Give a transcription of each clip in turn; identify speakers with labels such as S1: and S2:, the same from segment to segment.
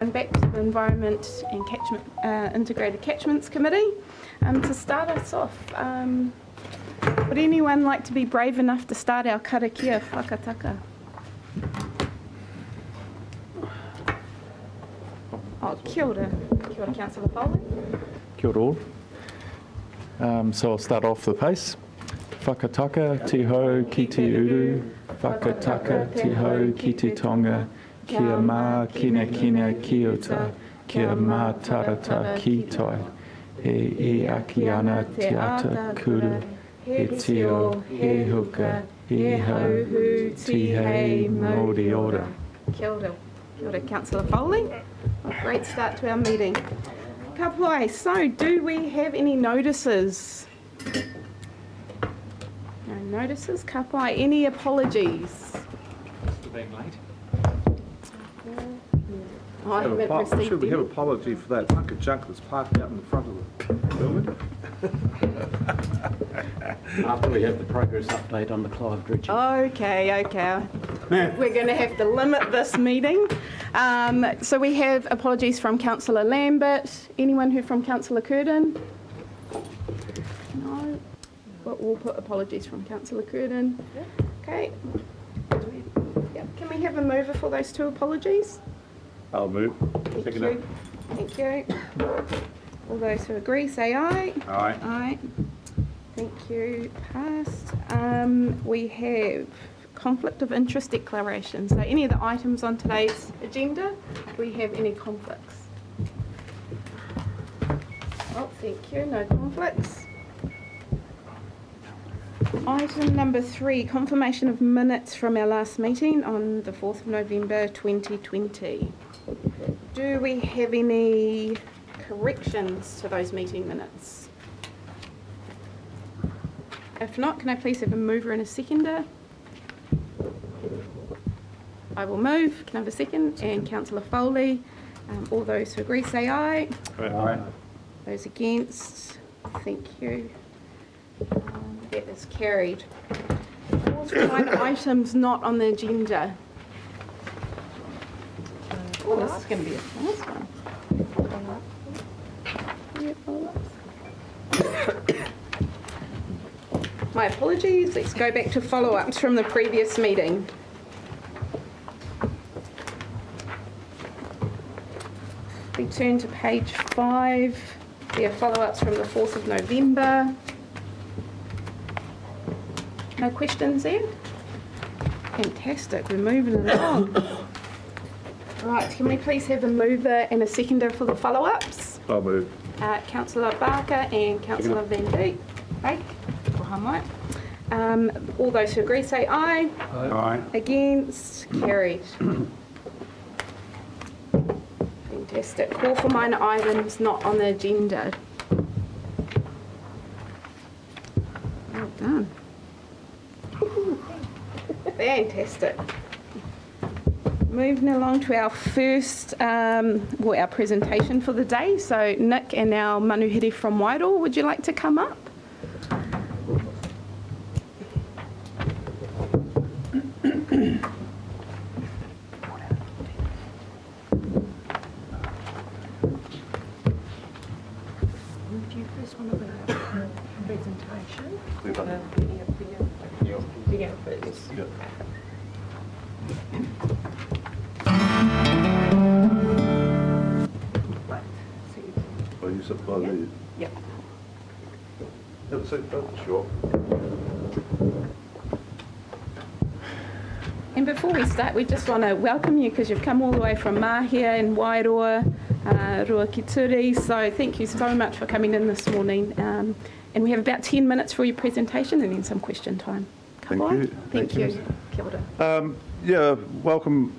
S1: And back to the Environment and Catchment, Integrated Catchments Committee. To start us off, would anyone like to be brave enough to start our karakia whakataka? Oh, kia ora. Kia ora, Councillor Foley.
S2: Kia ora all. So I'll start off the pace. Whakataka te hau ki te uru, whakataka te hau ki te tonga, kia mā kina kina ki ota, kia mā tarata ki tai, he aki ana te ata kuru, he tio, he huka, he hau, ti hei, Māori ora.
S1: Kia ora. Kia ora, Councillor Foley. A great start to our meeting. Ka pai, so do we have any notices? No notices. Ka pai, any apologies?
S3: For being late.
S1: Oh, I haven't received
S4: Should we
S1: any.
S4: have an apology for that hunk of junk that's parked out in the front of the building?
S3: After we have the progress update on the Clive Dredging.
S1: Okay. We're going to have to limit this meeting. So we have apologies from Councillor Lambert. Anyone who from Councillor Curtin? No. But we'll put apologies from Councillor Curtin. Okay. Yep. Can we have a mover for those two apologies?
S4: I'll move.
S1: Thank you. Thank you. All those who agree, say aye.
S4: Aye.
S1: Aye. Thank you. Passed. We have conflict of interest declaration. So any of the items on today's agenda, do we have any conflicts? Oh, thank you. No conflicts. Item number 3, confirmation of minutes from our last meeting on the 4th of November 2020. Do we have any corrections to those meeting minutes? If not, can I please have a mover and a seconder? I will move. Can I have a second? And Councillor Foley. All those who agree say aye.
S4: Aye.
S1: Those against? Thank you. That is carried. 4 to 9 items not on the agenda. Oh, this is going to be a fast one. Yeah, follow-ups. My apologies. Let's go back to follow-ups from the previous meeting. We turn to page 5. There are follow-ups from the 4th of November. No questions there? Fantastic. We're moving along. Right, can we please have a mover and a seconder for the follow-ups?
S4: I'll move.
S1: Councillor Barker and Councillor Van Dyke. All those who agree say aye.
S4: Aye.
S1: Against? Carried. Fantastic. Call for minor items not on the agenda. Well done. Fantastic. Moving along to our first, our presentation for the day. So Nick and our manuhiri from Wairoa, would you like to come up? Do you first want to do a presentation? Yeah, please.
S4: Well, you supply these.
S1: Yep.
S4: Have a seat, sure.
S1: And before we start, we just want to welcome you because you've come all the way from Mahia and Wairoa, Ruakituri. So thank you so much for coming in this morning. And we have about 10 minutes for your presentation and then some question time.
S4: Thank you.
S1: Thank you. Kia ora.
S4: Yeah, welcome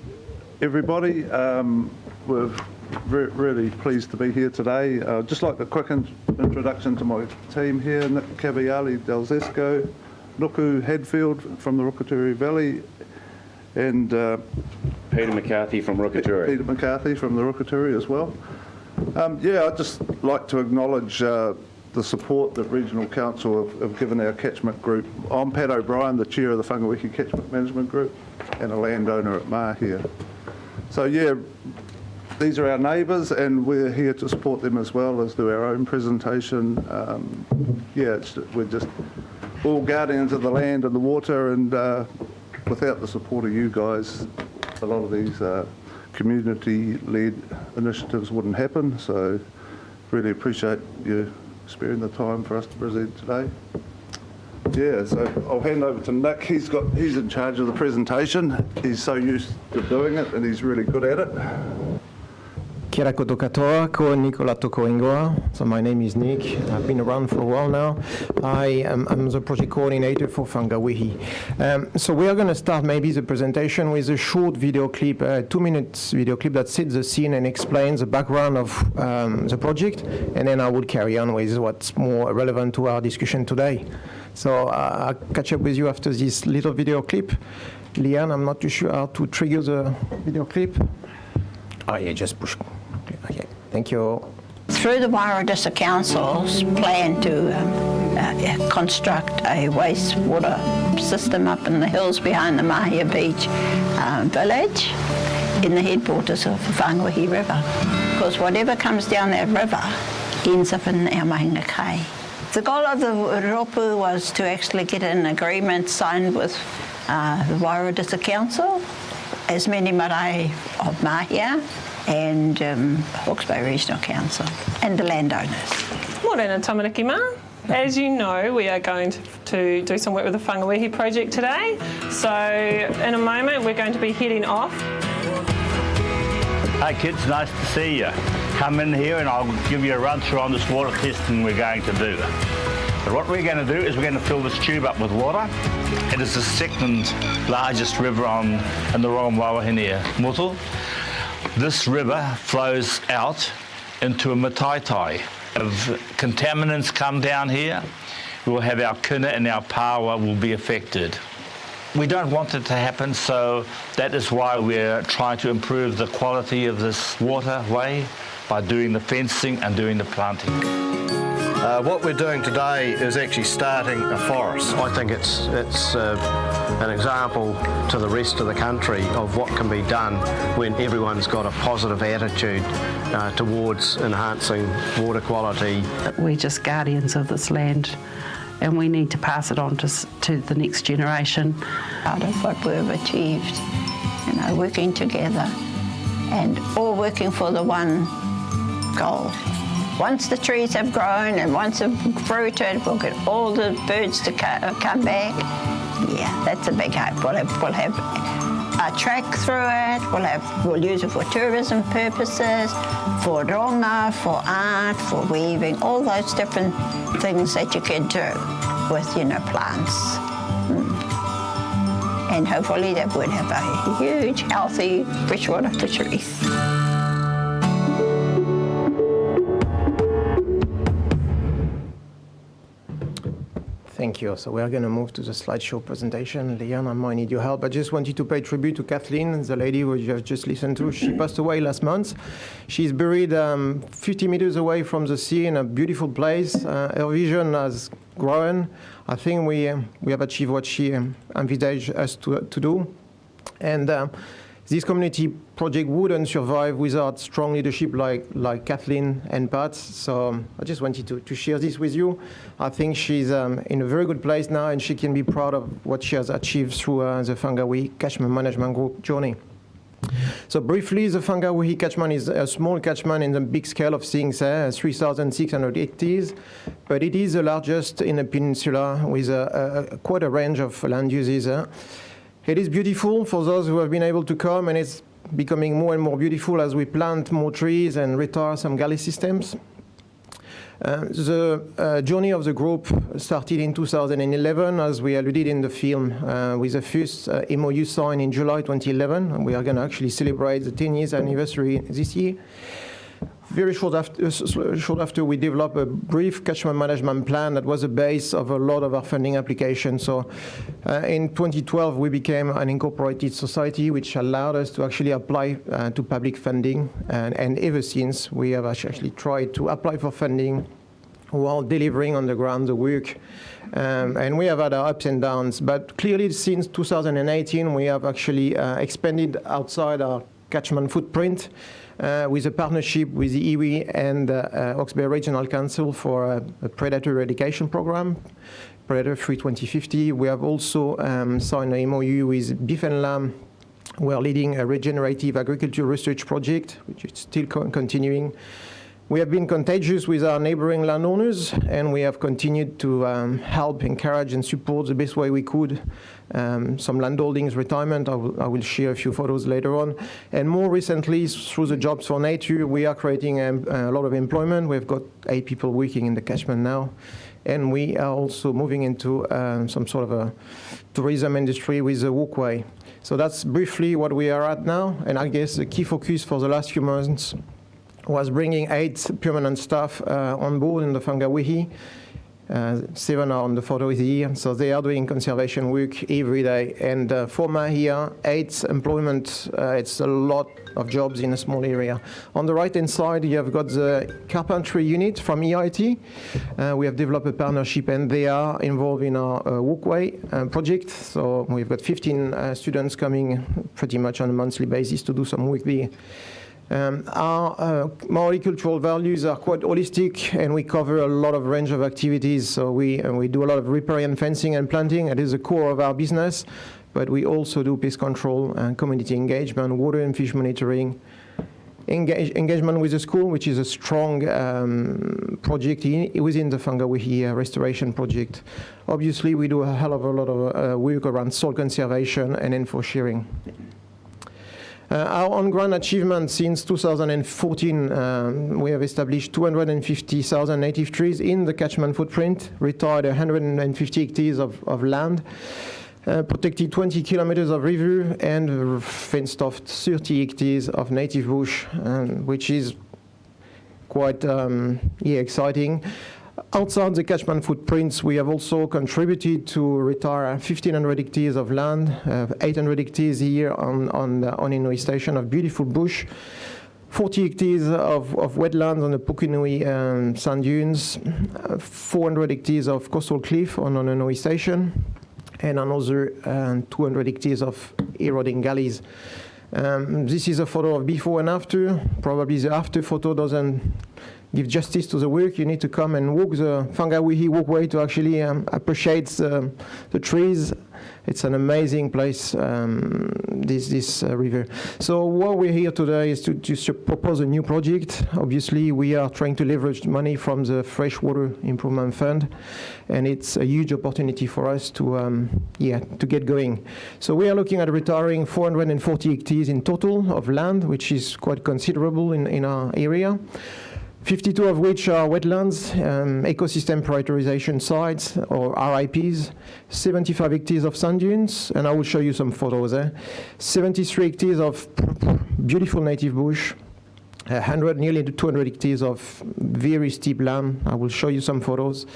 S4: everybody. We're really pleased to be here today. Just like a quick introduction to my team here: Nick Cavallari Delzesco, Nuku Hadfield from the Rokaturi Valley, and
S5: Peter McCarthy from Rokaturi.
S4: Peter McCarthy from the Rokaturi as well. I'd just like to acknowledge the support that Regional Council have given our catchment group. I'm Pat O'Brien, the chair of the Whangawiki Catchment Management Group and a landowner at Mahia. So these are our neighbours, and we're here to support them as well as do our own presentation. We're just all guardians of the land and the water, and without the support of you guys, a lot of these community-led initiatives wouldn't happen. So really appreciate you sparing the time for us to present today. Yeah, so I'll hand over to Nick. He's in charge of the presentation. He's so used to doing it, and he's really good at it.
S6: Kia ora koutou katoa, ko Nicola toko ingoa. So my name is Nick. I've been around for a while now. I'm the project coordinator for Whangawihi. So we are going to start maybe the presentation with a short video clip, a 2-minute video clip that sets the scene and explains the background of the project, and then I will carry on with what's more relevant to our discussion today. So I'll catch up with you after this little video clip. Leanne, I'm not too sure how to trigger the video clip. Oh yeah, just push. Okay, thank you.
S7: Through the Wairarapa Council's plan to construct a wastewater system up in the hills behind the Mahia Beach village in the headwaters of the Whangawihi River. Because whatever comes down that river ends up in our Mahinga Kai. The goal of the Ropu was to actually get an agreement signed with the Wairarapa Council, as many marae of Mahia, and Hawke's Bay Regional Council, and the landowners.
S8: Morena tamariki mā. As you know, we are going to do some work with the Whangawihi project today. So in a moment, we're going to be heading off.
S9: Hey kids, nice to see you. Come in here and I'll give you a run through on this water testing we're going to do. So what we're going to do is we're going to fill this tube up with water. It is the second largest river in the Rongoawahine Motu. This river flows out into a mataitai. If contaminants come down here, we'll have our kina and our paua will be affected. We don't want it to happen, so that is why we're trying to improve the quality of this waterway by doing the fencing and doing the planting.
S10: What we're doing today is actually starting a forest. I think it's an example to the rest of the country of what can be done when everyone's got a positive attitude towards enhancing water quality.
S11: We're just guardians of this land, and we need to pass it on to the next generation.
S7: Out of what we've achieved, working together and all working for the one goal. Once the trees have grown and once they've fruited, we'll get all the birds to come back. Yeah, that's a big hope. We'll have a track through it. We'll use it for tourism purposes, for ronga, for art, for weaving, all those different things that you can do with, plants. And hopefully that would have a huge, healthy freshwater fisheries.
S6: Thank you. So we are going to move to the slideshow presentation. Leanne, I might need your help. I just wanted to pay tribute to Kathleen, the lady who you have just listened to. She passed away last month. She's buried 50 meters away from the sea in a beautiful place. Her vision has grown. I think we have achieved what she envisaged us to do. And this community project wouldn't survive without strong leadership like Kathleen and Pat. So I just wanted to share this with you. I think she's in a very good place now, and she can be proud of what she has achieved through the Whangawihi Catchment Management Group journey. So briefly, the Whangawihi catchment is a small catchment in the big scale of things, 3,600 hectares, but it is the largest in the peninsula with quite a range of land uses. It is beautiful for those who have been able to come, and it's becoming more and more beautiful as we plant more trees and retire some gully systems. The journey of the group started in 2011, as we alluded in the film, with the first MOU signed in July 2011. And we are going to actually celebrate the 10 years anniversary this year. Very short after, we developed a brief catchment management plan that was the base of a lot of our funding applications. So in 2012, we became an incorporated society, which allowed us to actually apply to public funding. And ever since, we have actually tried to apply for funding while delivering on the ground the work. And we have had our ups and downs. But clearly, since 2018, we have actually expanded outside our catchment footprint with a partnership with the iwi and Hawke's Bay Regional Council for a predator eradication program, Predator Free 2050. We have also signed an MOU with Beef and Lamb. We are leading a regenerative agriculture research project, which is still continuing. We have been contagious with our neighboring landowners, and we have continued to help, encourage, and support the best way we could. Some landholdings retirement, I will share a few photos later on. And more recently, through the Jobs for Nature, we are creating a lot of employment. We've got 8 people working in the catchment now. And we are also moving into some sort of a tourism industry with the walkway. So that's briefly what we are at now. And I guess the key focus for the last few months was bringing 8 permanent staff on board in the Whangawihi. 7 are on the photo here, so they are doing conservation work every day. And for Mahia, 8 employment, it's a lot of jobs in a small area. On the right-hand side, you have got the carpentry unit from EIT. We have developed a partnership, and they are involved in our walkway project. So we've got 15 students coming pretty much on a monthly basis to do some work there. Our Maori cultural values are quite holistic, and we cover a lot of range of activities. So we do a lot of riparian fencing and planting. It is the core of our business, but we also do pest control and community engagement, water and fish monitoring, engagement with the school, which is a strong project within the Whangawihi restoration project. Obviously, we do a hell of a lot of work around soil conservation and info sharing. Our on-ground achievement since 2014, we have established 250,000 native trees in the catchment footprint, retired 150 hectares of land, protected 20 kilometers of river, and fenced off 30 hectares of native bush, which is quite exciting. Outside the catchment footprints, we have also contributed to retire 1,500 hectares of land, 800 hectares here on Inui Station of beautiful bush, 40 hectares of wetlands on the Pukinui sand dunes, 400 hectares of coastal cliff on Inui Station, and another 200 hectares of eroding gullies. This is a photo of before and after. Probably the after photo doesn't give justice to the work. You need to come and walk the Whangawihi walkway to actually appreciate the trees. It's an amazing place, this river. So what we're here today is to propose a new project. Obviously, we are trying to leverage money from the Freshwater Improvement Fund, and it's a huge opportunity for us to get going. So we are looking at retiring 440 hectares in total of land, which is quite considerable in our area. 52 of which are wetlands, ecosystem prioritization sites, or RIPs, 75 hectares of sand dunes, and I will show you some photos there. 73 hectares of beautiful native bush, nearly 200 hectares of very steep land. I will show you some photos.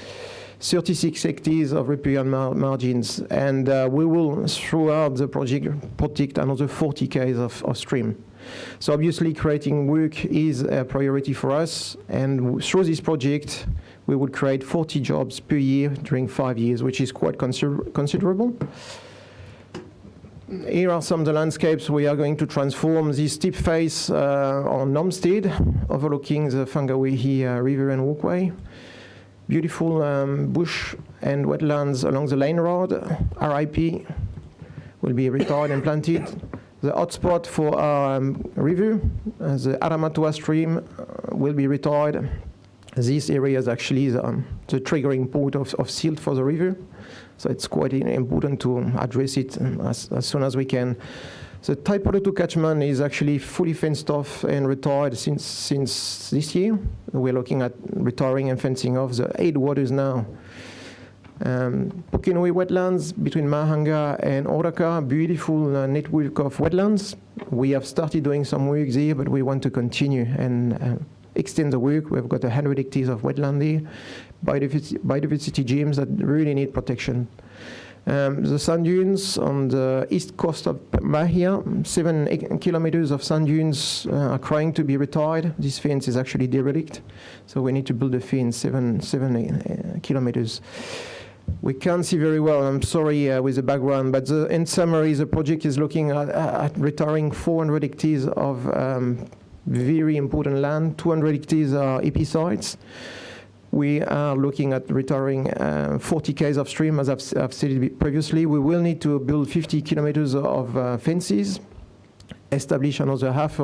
S6: 36 hectares of riparian margins, and we will, throughout the project, protect another 40 k's of stream. So obviously creating work is a priority for us, and through this project we would create 40 jobs per year during 5 years, which is quite considerable. Here are some of the landscapes we are going to transform. This steep face on Nomstead, overlooking the Whangawihi River and walkway. Beautiful bush and wetlands along the lane road. RIP will be retired and planted. The hotspot for our river, the Aramatua stream, will be retired. This area is actually the triggering point of silt for the river, so it's quite important to address it as soon as we can. The Taiparatu catchment is actually fully fenced off and retired since this year. We're looking at retiring and fencing off the 8 waters now. Pukinui wetlands between Mahanga and Oraka, beautiful network of wetlands. We have started doing some work there, but we want to continue and extend the work. We've got 100 hectares of wetland there, biodiversity gems that really need protection. The sand dunes on the east coast of Mahia, 7 kilometers of sand dunes are trying to be retired. This fence is actually derelict, so we need to build a fence 7 kilometers. We can't see very well. I'm sorry with the background, but in summary, the project is looking at retiring 400 hectares of very important land. 200 hectares are EP sites. We are looking at retiring 40 km of stream, as I've said previously. We will need to build 50 kilometers of fences, establish another half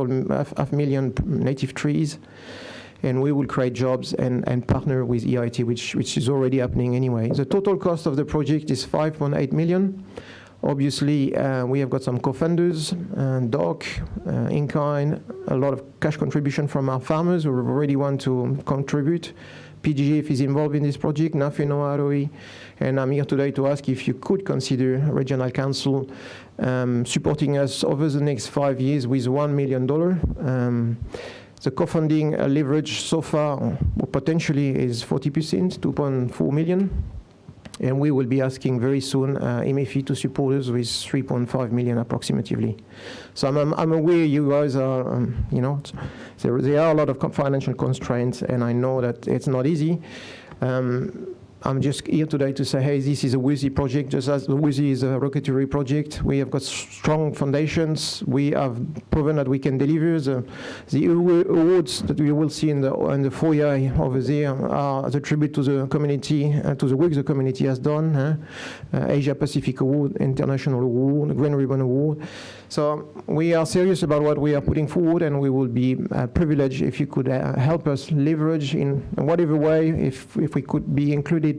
S6: million native trees, and we will create jobs and partner with EIT, which is already happening anyway. The total cost of the project is 5.8 million. Obviously, we have got some co-funders, DOC, in-kind, a lot of cash contribution from our farmers who already want to contribute. PGF is involved in this project, Nafi Noaroi, and I'm here today to ask if you could consider Regional Council supporting us over the next 5 years with $1 million. The co-funding leverage so far potentially is 40%, 2.4 million. And we will be asking very soon MFE to support us with 3.5 million approximately. So I'm aware you guys are, there are a lot of financial constraints, and I know that it's not easy. I'm just here today to say, hey, this is a worthy project, just as worthy is a rocketry project. We have got strong foundations. We have proven that we can deliver. The awards that we will see in the foyer over there are the tribute to the community, to the work the community has done. Asia Pacific Award, International Award, Green Ribbon Award. So we are serious about what we are putting forward, and we will be privileged if you could help us leverage in whatever way. If we could be included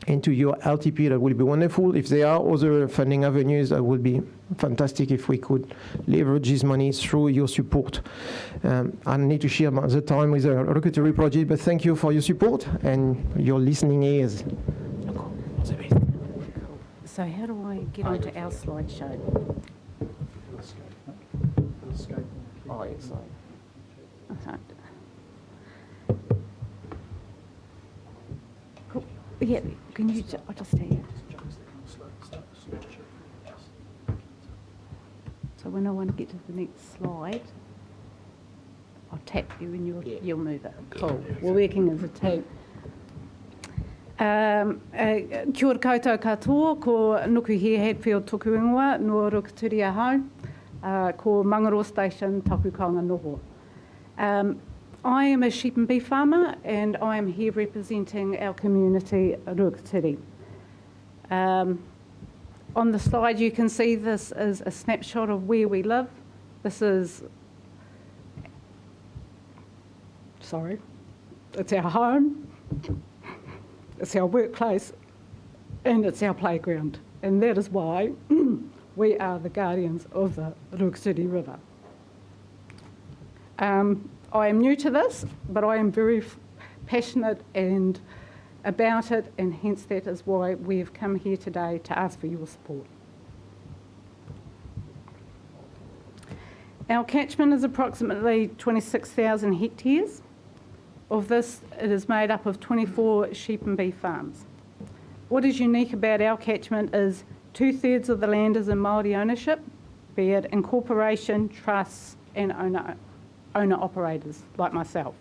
S6: into your LTP, that would be wonderful. If there are other funding avenues, that would be fantastic if we could leverage this money through your support. I need to share the time with the rocketry project, but thank you for your support and your listening ears.
S11: So how do I get onto our slideshow?
S2: Oh, yes.
S11: Okay. Cool. Yeah, can you, I'll just tell you. So when I want to get to the next slide, I'll tap you and you'll move it. Cool. We're working as a team. Kia ora koutou katoa, ko Nuku here, Hatfield Tuku Ingoa, no Rokaturi ahau, ko Mangaro Station, Takukanga Noho. I am a sheep and beef farmer, and I am here representing our community, Rokaturi. On the slide you can see this is a snapshot of where we live. This is, sorry, it's our home, it's our workplace, and it's our playground. And that is why we are the guardians of the Rokaturi River. I am new to this, but I am very passionate and about it, and hence that is why we have come here today to ask for your support. Our catchment is approximately 26,000 hectares. Of this, it is made up of 24 sheep and beef farms. What is unique about our catchment is 2/3 of the land is in Māori ownership, be it incorporation, trusts, and owner-operators like myself.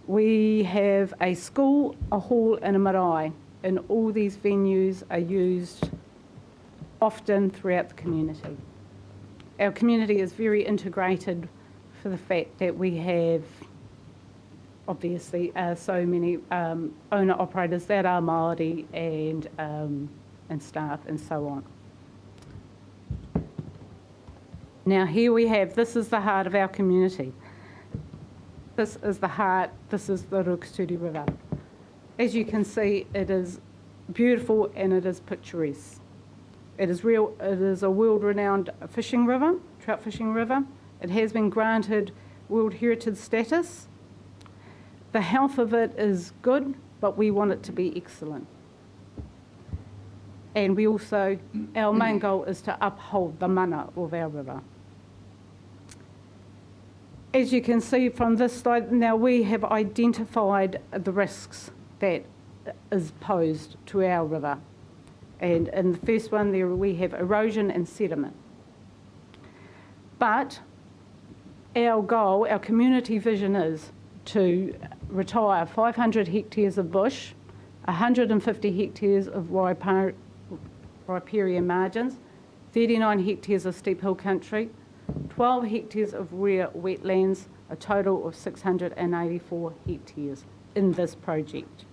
S11: We have a school, a hall, and a marae, and all these venues are used often throughout the community. Our community is very integrated for the fact that we have obviously so many owner-operators that are Māori and staff and so on. Now here we have, this is the heart of our community. This is the heart, this is the Rokaturi River. As you can see, it is beautiful and it is picturesque. It is a world-renowned fishing river, trout fishing river. It has been granted World Heritage status. The health of it is good, but we want it to be excellent. And we also, our main goal is to uphold the mana of our river. As you can see from this slide, now we have identified the risks that is posed to our river. And in the first one there we have erosion and sediment. But our goal, our community vision is to retire 500 hectares of bush 150 hectares of riparian margins, 39 hectares of steep hill country, 12 hectares of rare wetlands, a total of 684 hectares in this project.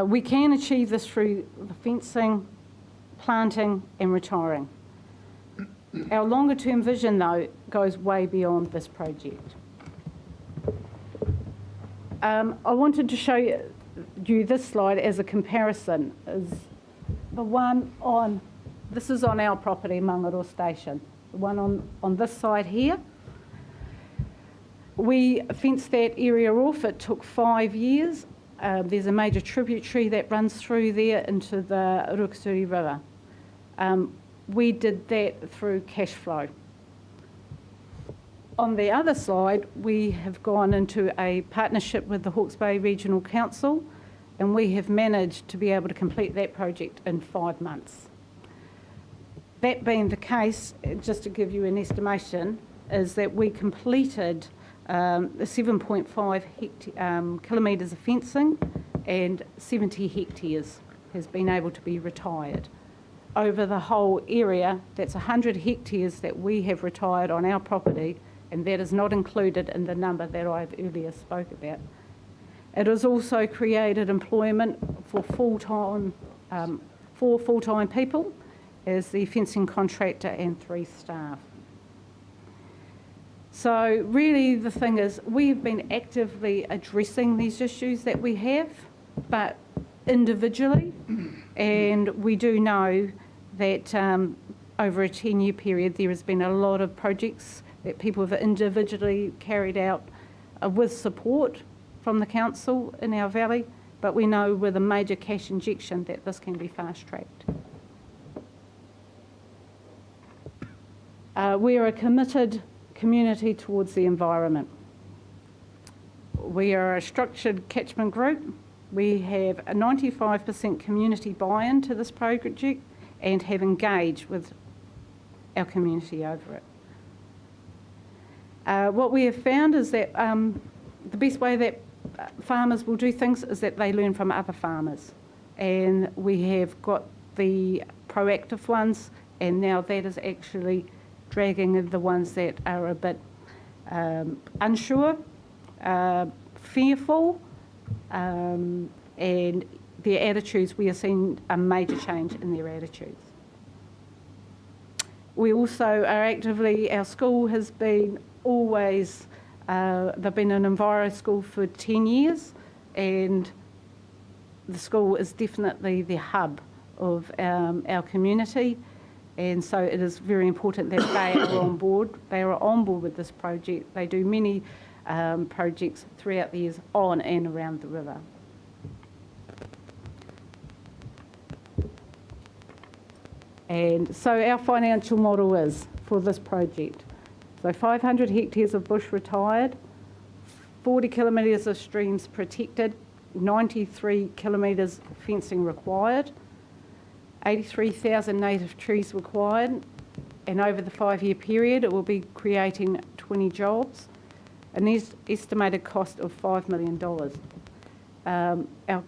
S11: We can achieve this through the fencing, planting and retiring. Our longer term vision though goes way beyond this project. I wanted to show you this slide as a comparison. Is the one on, this is on our property, Mangaro Station. The one on this side here. We fenced that area off. It took 5 years. There's a major tributary that runs through there into the Rukaturi River. We did that through cash flow. On the other side, we have gone into a partnership with the Hawke's Bay Regional Council, and we have managed to be able to complete that project in 5 months. That being the case, just to give you an estimation, is that we completed 7.5 kilometres of fencing, and 70 hectares has been able to be retired. Over the whole area, that's 100 hectares that we have retired on our property, and that is not included in the number that I've earlier spoke about. It has also created employment for full-time people as the fencing contractor and 3 staff. So really the thing is, we have been actively addressing these issues that we have, but individually, and we do know that over a 10-year period there has been a lot of projects that people have individually carried out with support from the council in our valley, but we know with a major cash injection that this can be fast-tracked. We are a committed community towards the environment. We are a structured catchment group. We have a 95% community buy-in to this project and have engaged with our community over it. What we have found is that the best way that farmers will do things is that they learn from other farmers. And we have got the proactive ones, and now that is actually dragging the ones that are a bit unsure, fearful, and their attitudes. We are seeing a major change in their attitudes. We also are actively, our school has been always, they've been an Enviro school for 10 years, and the school is definitely the hub of our community, and so it is very important that they are on board. They are on board with this project. They do many projects throughout the years on and around the river. And so our financial model is for this project. So 500 hectares of bush retired, 40 kilometres of streams protected, 93 kilometres fencing required, 83,000 native trees required, and over the 5-year period it will be creating 20 jobs, an estimated cost of $5 million. Our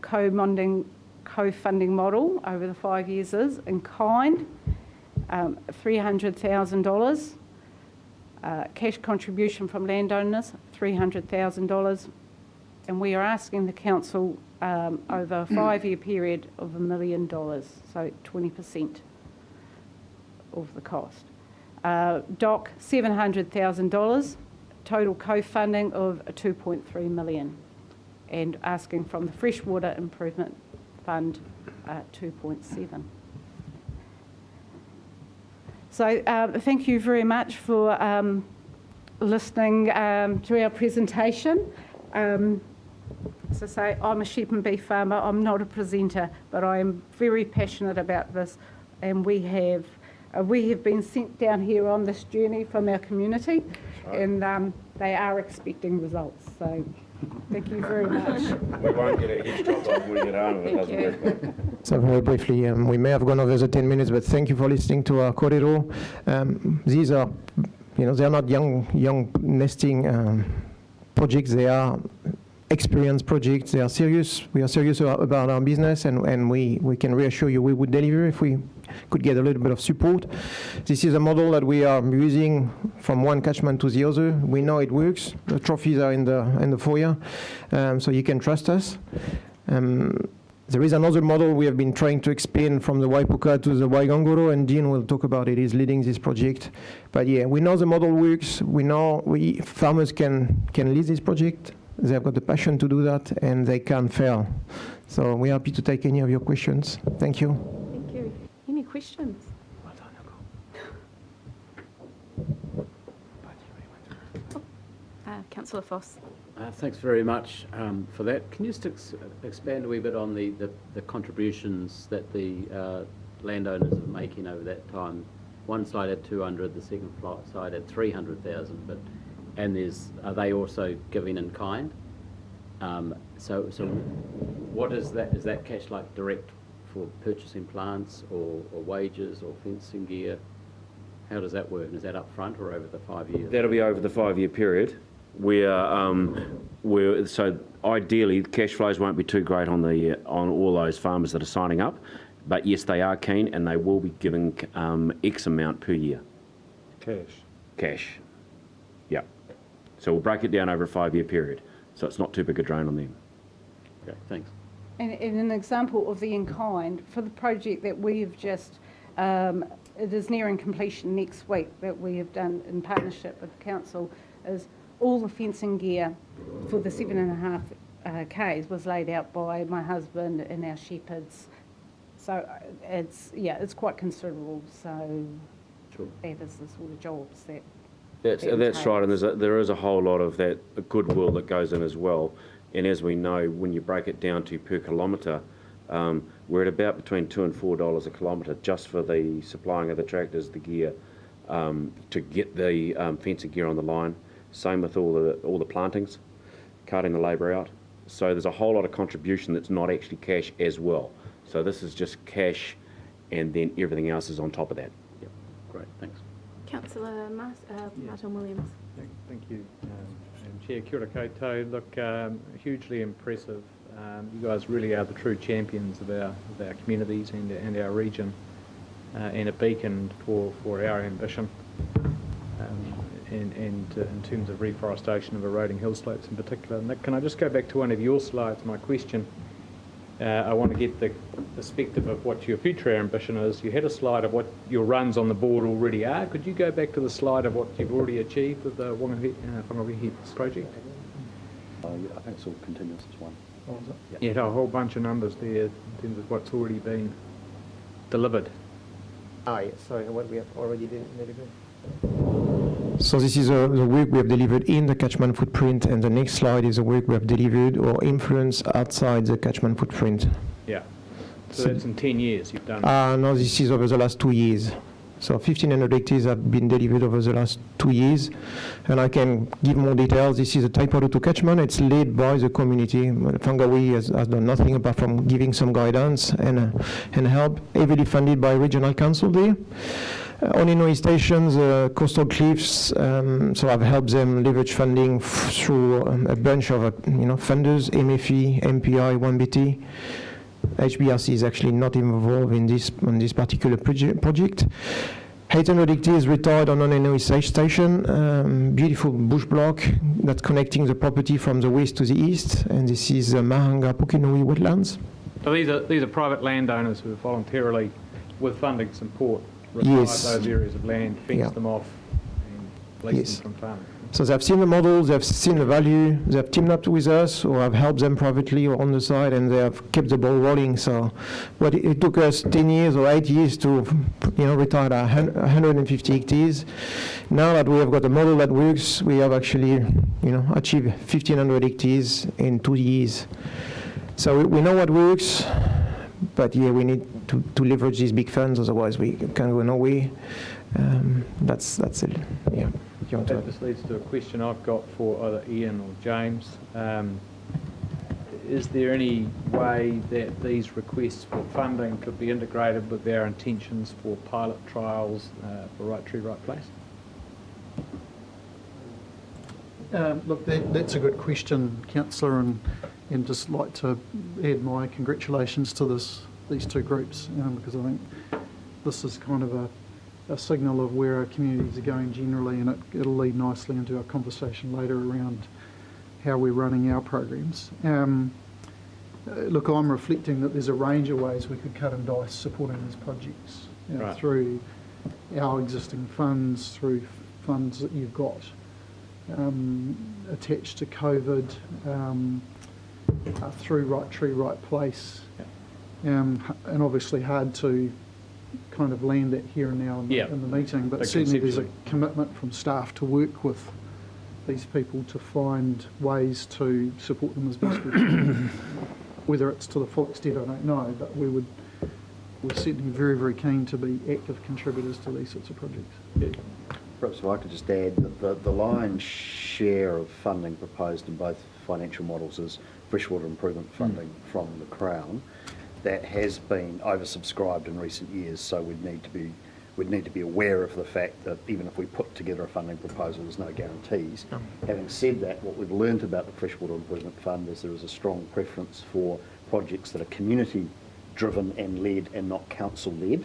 S11: co-funding model over the 5 years is in kind, $300,000, cash contribution from landowners, $300,000, and we are asking the council over a 5-year period of $1 million, so 20% of the cost. DOC, $700,000, total co-funding of $2.3 million, and asking from the Freshwater Improvement Fund 2.7. So thank you very much for listening to our presentation. As I say, I'm a sheep and beef farmer. I'm not a presenter, but I am very passionate about this, and we have been sent down here on this journey from our community, and they are expecting results. So thank you very much.
S5: We won't get a hitch chopped off when we get home if it doesn't work.
S6: So very briefly, we may have gone over the 10 minutes, but thank you for listening to our corridor. These are, they are not young nesting projects. They are experienced projects. They are serious. We are serious about our business, and we can reassure you we would deliver if we could get a little bit of support. This is a model that we are using from one catchment to the other. We know it works. The trophies are in the foyer, so you can trust us. There is another model we have been trying to expand from the Waipuka to the Waigangoro, and Dean will talk about it. He's leading this project. But yeah, we know the model works. We know farmers can lead this project. They've got the passion to do that, and they can't fail. So we're happy to take any of your questions. Thank you.
S1: Thank you. Any questions? Councillor Foss.
S3: Thanks very much for that. Can you just expand a wee bit on the contributions that the landowners are making over that time? One side had 200, the second side had 300,000, are they also giving in kind? So what is that? Is that cash like direct for purchasing plants or wages or fencing gear? How does that work? Is that up front or over the 5 years?
S5: That'll be over the 5-year period. So ideally, the cash flows won't be too great on all those farmers that are signing up, but yes, they are keen and they will be giving X amount per year. Cash. Yeah. So we'll break it down over a 5-year period, so it's not too big a drain on them.
S3: Okay, thanks.
S11: And an example of the in-kind, for the project that we have just, it is nearing completion next week, that we have done in partnership with the council, is all the fencing gear for the 7.5 Ks was laid out by my husband and our shepherds. So it's quite considerable. So
S3: Sure.
S11: that is the sort of jobs that.
S5: That's right, and there is a whole lot of that goodwill that goes in as well. And as we know, when you break it down to per kilometre, we're at about between $2 and $4 a kilometre just for the supplying of the tractors, the gear, to get the fencing gear on the line. Same with all the plantings, carting the labour out. So there's a whole lot of contribution that's not actually cash as well. So this is just cash, and then everything else is on top of that.
S3: Yep. Great, thanks.
S1: Councillor Martin Williams.
S12: Thank you, and Chair, kia ora koutou. Look, hugely impressive. You guys really are the true champions of our communities and our region, and a beacon for our ambition. And in terms of reforestation of eroding hill slopes in particular. Nick, can I just go back to one of your slides? My question, I want to get the perspective of what your future ambition is. You had a slide of what your runs on the board already are. Could you go back to the slide of what you've already achieved with the Whangawehi project?
S3: I think it's all continuous as one.
S12: Yeah, a whole bunch of numbers there in terms of what's already been delivered.
S6: Yes, sorry, what we have already delivered. So this is the work we have delivered in the catchment footprint, and the next slide is the work we have delivered or influenced outside the catchment footprint.
S12: Yeah. So that's in 10 years you've done.
S6: No, this is over the last 2 years. So 1,500 hectares have been delivered over the last 2 years, and I can give more details. This is a Type 2 catchment. It's led by the community. Whangawehi has done nothing apart from giving some guidance and help, heavily funded by regional council there. On Inouye stations, coastal cliffs, so I've helped them leverage funding through a bunch of funders, MFE, MPI, 1BT. HBRC is actually not involved in this particular project. 800 hectares retired on an Inouye station, beautiful bush block that's connecting the property from the west to the east, and this is Mahanga Pukinui wetlands.
S12: So these are private landowners who have voluntarily, with funding support, retired those areas of land, fenced them off, and released them from farming.
S6: So they've seen the model, they've seen the value, they've teamed up with us, or I've helped them privately or on the side, and they have kept the ball rolling. So, but it took us 10 years or 8 years to, retire 150 hectares. Now that we have got a model that works, we have actually, achieved 1,500 hectares in 2 years. So we know what works, but yeah, we need to leverage these big funds, otherwise we can't go nowhere. That's it. Yeah.
S12: That just leads to a question I've got for either Ian or James. Is there any way that these requests for funding could be integrated with our intentions for pilot trials for Right Tree, Right Place?
S13: Look, that's a good question, Councillor, and just like to add my congratulations to these two groups, because I think this is kind of a signal of where our communities are going generally, and it'll lead nicely into our conversation later around how we're running our programs. Look, I'm reflecting that there's a range of ways we could cut and dice supporting these projects,
S12: Right.
S13: through our existing funds, through funds that you've got attached to COVID, through Right Tree, Right Place, and obviously hard to kind of land it here and now in the meeting, but certainly there's a commitment from staff to work with these people to find ways to support them as best we can. Whether it's to the full extent, I don't know, but we're certainly very, very keen to be active contributors to these sorts of projects.
S14: Perhaps if I could just add that the lion's share of funding proposed in both financial models is freshwater improvement funding from the Crown. That has been oversubscribed in recent years, so we'd need to be aware of the fact that even if we put together a funding proposal, there's no guarantees. Having said that, what we've learned about the Freshwater Improvement Fund is there is a strong preference for projects that are community-driven and led and not council-led,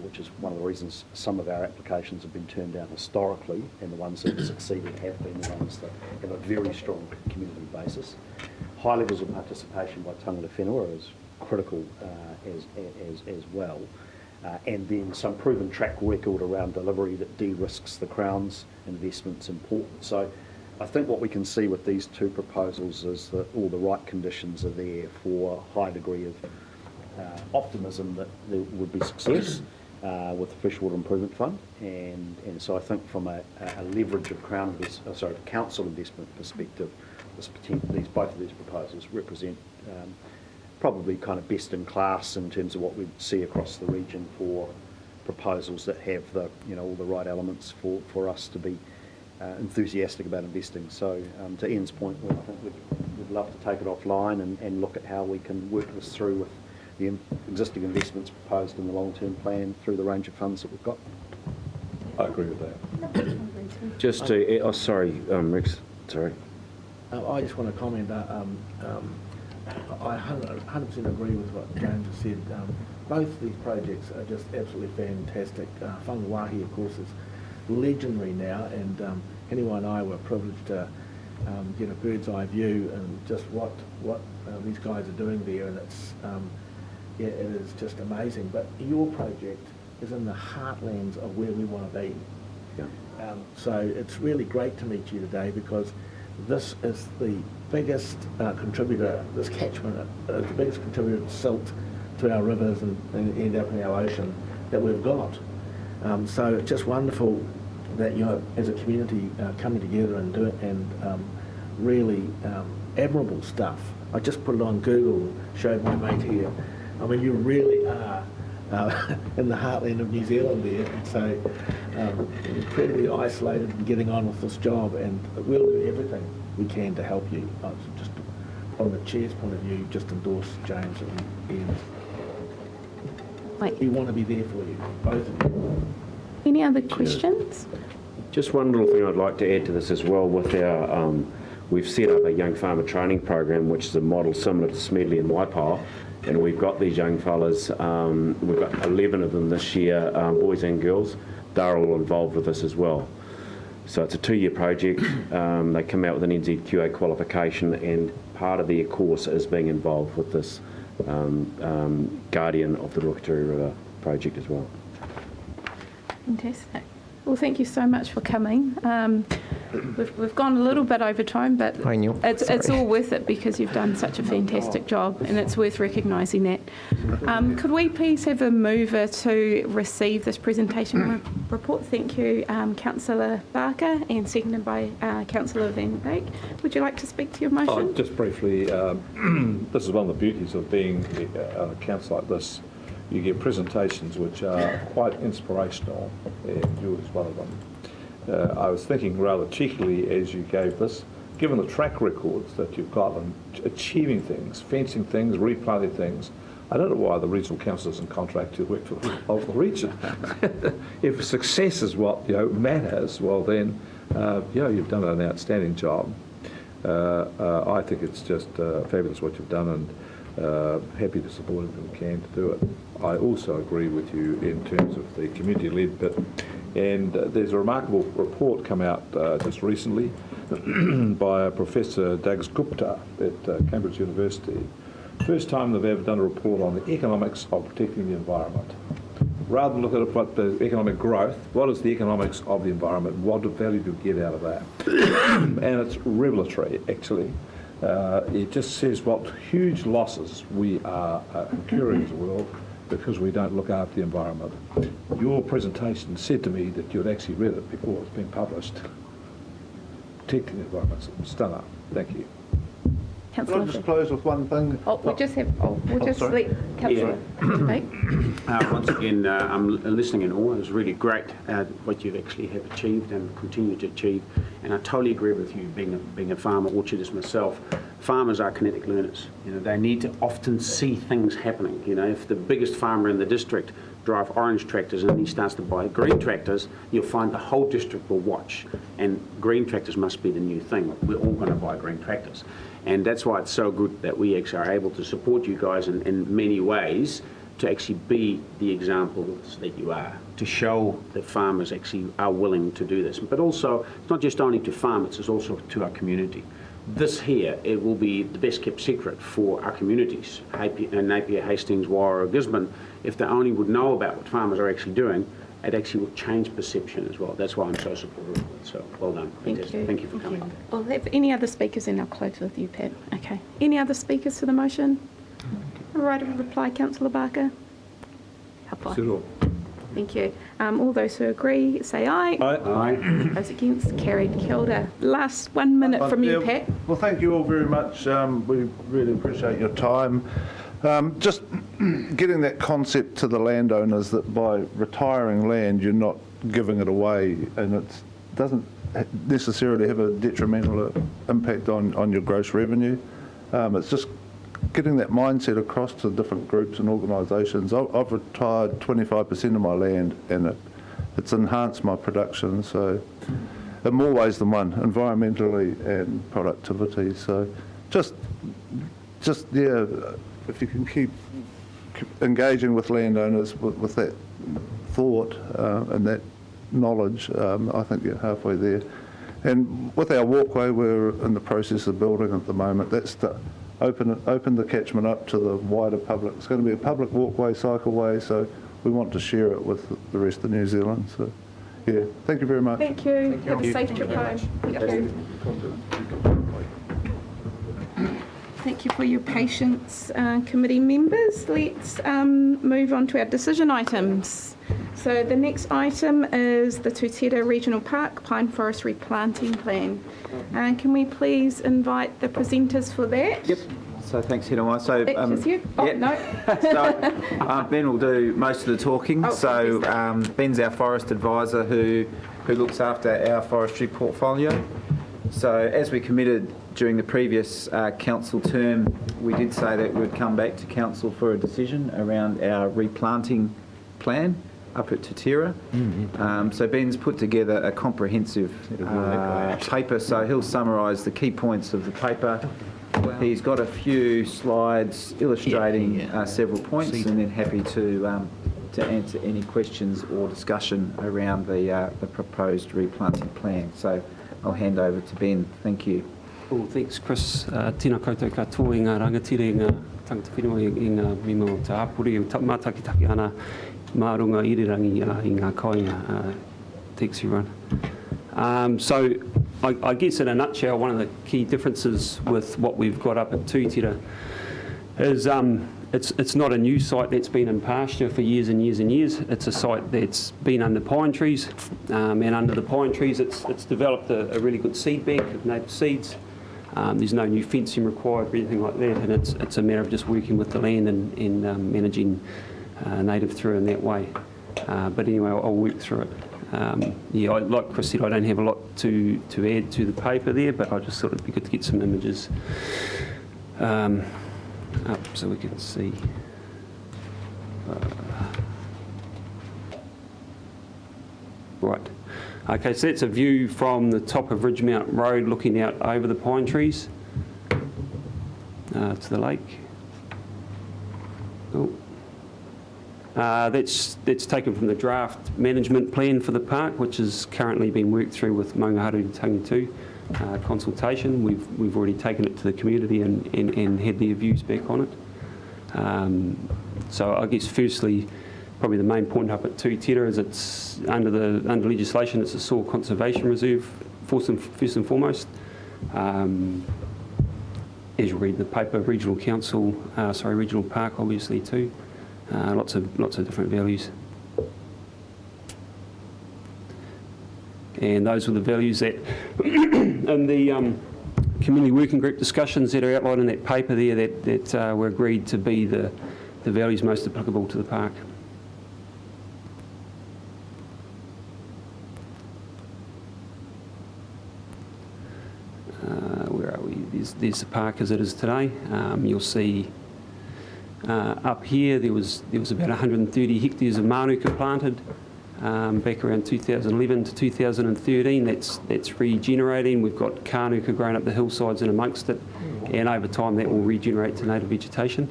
S14: which is one of the reasons some of our applications have been turned down historically, and the ones that have succeeded have been the ones that have a very strong community basis. High levels of participation by tangata whenua is critical as well. And then some proven track record around delivery that de-risks the Crown's investments important. So I think what we can see with these two proposals is that all the right conditions are there for a high degree of optimism that there would be success with the Freshwater Improvement Fund. And so I think from a leverage of council investment perspective, both of these proposals represent probably kind of best in class in terms of what we see across the region for proposals that have all the right elements for us to be enthusiastic about investing. So to Ian's point, I think we'd love to take it offline and look at how we can work this through with the existing investments proposed in the long-term plan through the range of funds that we've got.
S15: I agree with that.
S5: Just to, sorry, Rex, sorry.
S16: I just want to comment. I 100% agree with what James has said. Both these projects are just absolutely fantastic. Whangawahi, of course, is legendary now, and Henry and I were privileged to get a bird's eye view and just what these guys are doing there, and it is just amazing. But your project is in the heartlands of where we want to be. Yeah. So it's really great to meet you today, because this is the biggest contributor, this catchment is the biggest contributor to silt to our rivers and end up in our ocean that we've got. So it's just wonderful that you're, as a community, coming together and doing really admirable stuff. I just put it on Google and showed my mate here. I mean, you really are in the heartland of New Zealand there, and so incredibly isolated and getting on with this job, and we'll do everything we can to help you. Just from the chair's point of view, just endorse James and Ian. We want to be there for you, both of you.
S1: Any other questions?
S5: Just one little thing I'd like to add to this as well. With our, we've set up a young farmer training program, which is a model similar to Smedley and Waipawa, and we've got these young fellas. We've got 11 of them this year, boys and girls. They're all involved with this as well. So it's a 2-year project. They come out with an NZQA qualification, and part of their course is being involved with this Guardian of the Ruakaturi River project as well.
S1: Fantastic. Well, thank you so much for coming. We've gone a little bit over time, but it's all worth it, because you've done such a fantastic job, and it's worth recognising that. Could we please have a mover to receive this presentation report? Thank you, Councillor Barker, and seconded by Councillor Van Beek. Would you like to speak to your motion?
S15: Just briefly, this is one of the beauties of being a council like this. You get presentations which are quite inspirational, and yours is one of them. I was thinking rather cheekily as you gave this, given the track records that you've got on achieving things, fencing things, replanting things, I don't know why the regional council doesn't contract to work for the local region. If success is what matters, well then You've done an outstanding job. I think it's just fabulous what you've done, and happy to support everything we can to do it. I also agree with you in terms of the community-led bit, and there's a remarkable report come out just recently by Professor Dags Gupta at Cambridge University. First time they've ever done a report on the economics of protecting the environment. Rather than look at what the economic growth, what is the economics of the environment, what value do we get out of that? And it's revelatory, actually. It just says what huge losses we are incurring as a world because we don't look after the environment. Your presentation said to me that you had actually read it before it's been published. Protecting the environment, stunner. Thank you.
S4: Can I just close with one thing?
S1: We'll just let Councillor speak.
S17: Once again, I'm listening in awe. It was really great what you actually have achieved and continue to achieve. And I totally agree with you, being a farmer, orchardist myself. Farmers are kinetic learners. They need to often see things happening. If the biggest farmer in the district drive orange tractors and he starts to buy green tractors, you'll find the whole district will watch. And green tractors must be the new thing. We're all going to buy green tractors. And that's why it's so good that we actually are able to support you guys in many ways to actually be the examples that you are, to show that farmers actually are willing to do this. But also, it's not just only to farmers, it's also to our community. This here, it will be the best kept secret for our communities, Napier, Hastings, Wairau, Gisborne. If they only would know about what farmers are actually doing, it actually will change perception as well. That's why I'm so supportive of it. So well done. Fantastic. Thank you for coming.
S1: We'll have any other speakers, and I'll close with you, Pat. Okay. Any other speakers to the motion? Right of reply, Councillor Barker. Thank you. All those who agree, say aye.
S4: Aye.
S1: Those against, carried. Kia ora. Last 1 minute from you, Pat.
S4: Well, thank you all very much. We really appreciate your time. Just getting that concept to the landowners that by retiring land, you're not giving it away, and it doesn't necessarily have a detrimental impact on your gross revenue. It's just getting that mindset across to different groups and organisations. I've retired 25% of my land, and it's enhanced my production, so in more ways than one, environmentally and productivity. So just yeah, if you can keep engaging with landowners with that thought and that knowledge, I think you're halfway there. And with our walkway, we're in the process of building at the moment. That's to open the catchment up to the wider public. It's going to be a public walkway, cycleway, so we want to share it with the rest of New Zealand. So, yeah, thank you very much.
S1: Thank you. Have a safe trip home. Thank you. Thank you for your patience, committee members. Let's move on to our decision items. So the next item is the Tūtera Regional Park Pine Forest Replanting Plan. Can we please invite the presenters for that?
S18: Yep. So thanks, Hidawa. So
S1: Just you? Oh,
S18: yeah.
S1: no.
S18: So Ben will do most of the talking. Ben's our forest advisor who looks after our forestry portfolio. So as we committed during the previous council term, we did say that we'd come back to council for a decision around our replanting plan up at Tūtera. So Ben's put together a comprehensive paper, so he'll summarise the key points of the paper. He's got a few slides illustrating several points, and then happy to answer any questions or discussion around the proposed replanting plan. So I'll hand over to Ben. Thank you.
S19: Well, thanks, Chris. Tēnā koutou katoa i ngā rangatira i ngā tangata whenua i ngā mimo te apuri o mātakitaki ana mā runga irirangi i ngā koinga. Thanks, everyone. So I guess in a nutshell, one of the key differences with what we've got up at Tūtera is it's not a new site that's been in pasture for years and years and years. It's a site that's been under pine trees, and under the pine trees it's developed a really good seed bank of native seeds. There's no new fencing required or anything like that, and it's a matter of just working with the land and managing native through in that way. But anyway, I'll work through it. Like Chris said, I don't have a lot to add to the paper there, but I just thought it'd be good to get some images up so we can see. Right. Okay, so that's a view from the top of Ridgemount Road looking out over the pine trees to the lake. Oh. That's taken from the draft management plan for the park, which is currently being worked through with Maunga Haru Tangitu consultation. We've already taken it to the community and had their views back on it. So I guess firstly, probably the main point up at Tūtira is it's under legislation, it's a soil conservation reserve first and foremost. As you read in the paper, regional park obviously too. Lots of different values. And those were the values that in the community working group discussions that are outlined in that paper there that were agreed to be the values most applicable to the park. Where are we? There's the park as it is today. You'll see up here there was about 130 hectares of manuka planted back around 2011 to 2013. That's regenerating. We've got kānuka growing up the hillsides and amongst it, and over time that will regenerate to native vegetation.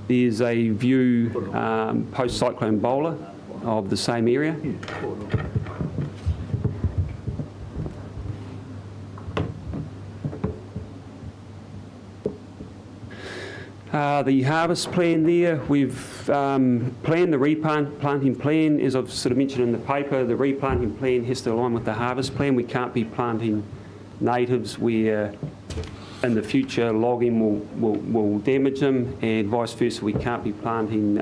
S19: There's a view post-cyclone bowler of the same area. The harvest plan there, we've planned the replanting plan, as I've sort of mentioned in the paper. The replanting plan has to align with the harvest plan. We can't be planting natives where in the future logging will damage them, and vice versa. We can't be planting,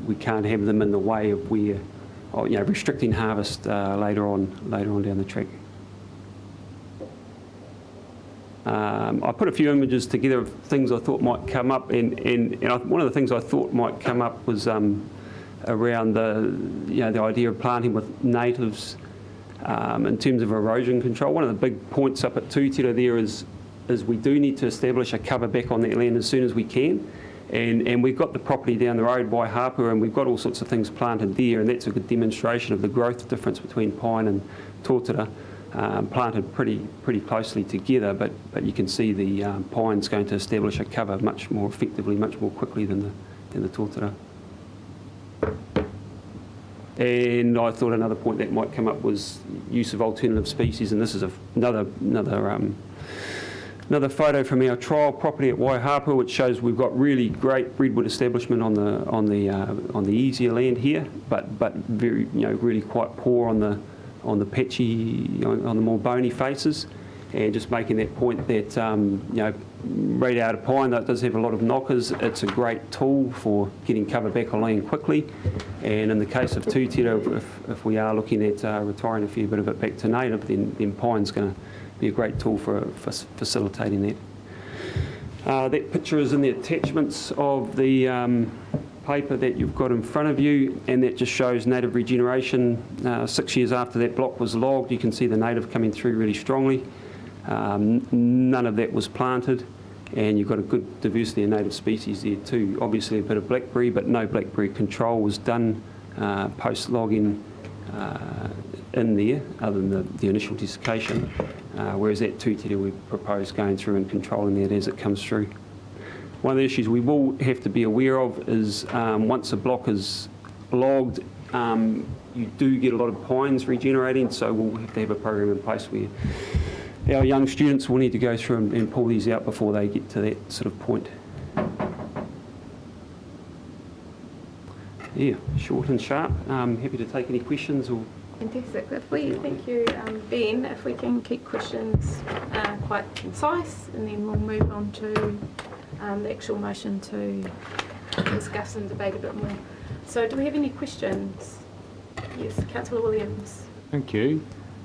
S19: we can't have them in the way of where, restricting harvest later on down the track. I put a few images together of things I thought might come up, and one of the things I thought might come up was around the idea of planting with natives in terms of erosion control. One of the big points up at Tūtira there is we do need to establish a cover back on that land as soon as we can, and we've got the property down the road by Hapua, and we've got all sorts of things planted there, and that's a good demonstration of the growth difference between pine and tōtara. Planted pretty closely together, but you can see the pine's going to establish a cover much more effectively, much more quickly than the tōtara. And I thought another point that might come up was use of alternative species, and this is another photo from our trial property at Waihapua, which shows we've got really great redwood establishment on the easier land here, but very really quite poor on the patchy, on the more bony faces, and just making that point that radiated pine, that does have a lot of knockers. It's a great tool for getting cover back on land quickly, and in the case of Tūtira, if we are looking at retiring a fair bit of it back to native, then pine's going to be a great tool for facilitating that. That picture is in the attachments of the paper that you've got in front of you, and that just shows native regeneration 6 years after that block was logged. You can see the native coming through really strongly. None of that was planted, and you've got a good diversity of native species there too. Obviously a bit of blackberry, but no blackberry control was done post-logging in there, other than the initial desiccation, whereas at Tūtira we propose going through and controlling that as it comes through. One of the issues we will have to be aware of is once a block is logged, you do get a lot of pines regenerating, so we'll have to have a program in place where our young students will need to go through and pull these out before they get to that sort of point. Yeah, short and sharp. Happy to take any questions or...
S1: Fantastic. Thank you, Ben. If we can keep questions quite concise, and then we'll move on to the actual motion to discuss and debate a bit more. So do we have any questions? Yes, Councillor Williams.
S12: Thank you,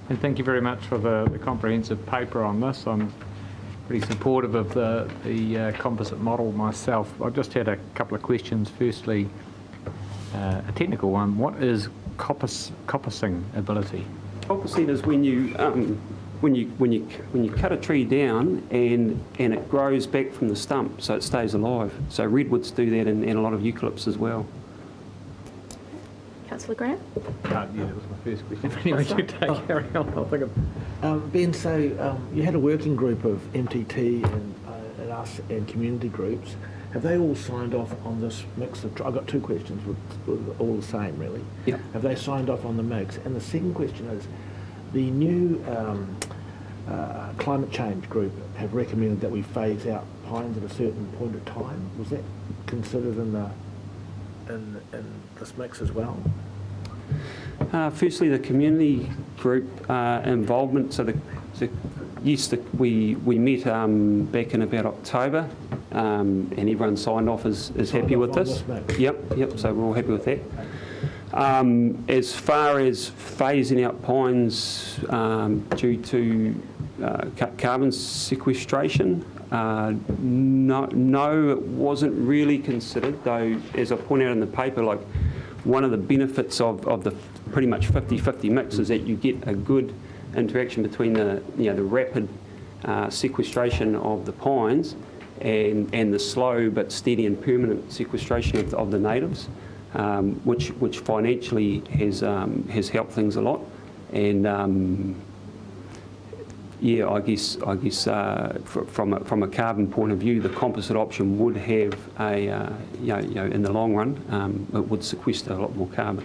S12: and thank you very much for the comprehensive paper on this. I'm pretty supportive of the composite model myself. I've just had a couple of questions. Firstly, a technical one. What is coppicing ability?
S19: Coppicing is when when you cut a tree down and it grows back from the stump, so it stays alive. So redwoods do that, and a lot of eucalypts as well.
S1: Councillor Graham?
S12: Yeah, that was my first question. If anyone should carry on, I'll think of.
S16: Ben, so you had a working group of MTT and us and community groups. Have they all signed off on this mix of... I've got two questions, with all the same, really.
S19: Yeah.
S16: Have they signed off on the mix? And the second question is, the new climate change group have recommended that we phase out pines at a certain point of time. Was that considered in this mix as well?
S19: Firstly, the community group involvement. So we met back in about October, and everyone signed off is happy with this. Yep. So we're all happy with that. As far as phasing out pines due to carbon sequestration, no, it wasn't really considered. Though, as I point out in the paper, like one of the benefits of the pretty much 50-50 mix is that you get a good interaction between the rapid sequestration of the pines and the slow but steady and permanent sequestration of the natives, which financially has helped things a lot. And I guess from a carbon point of view, the composite option would have in the long run, it would sequester a lot more carbon.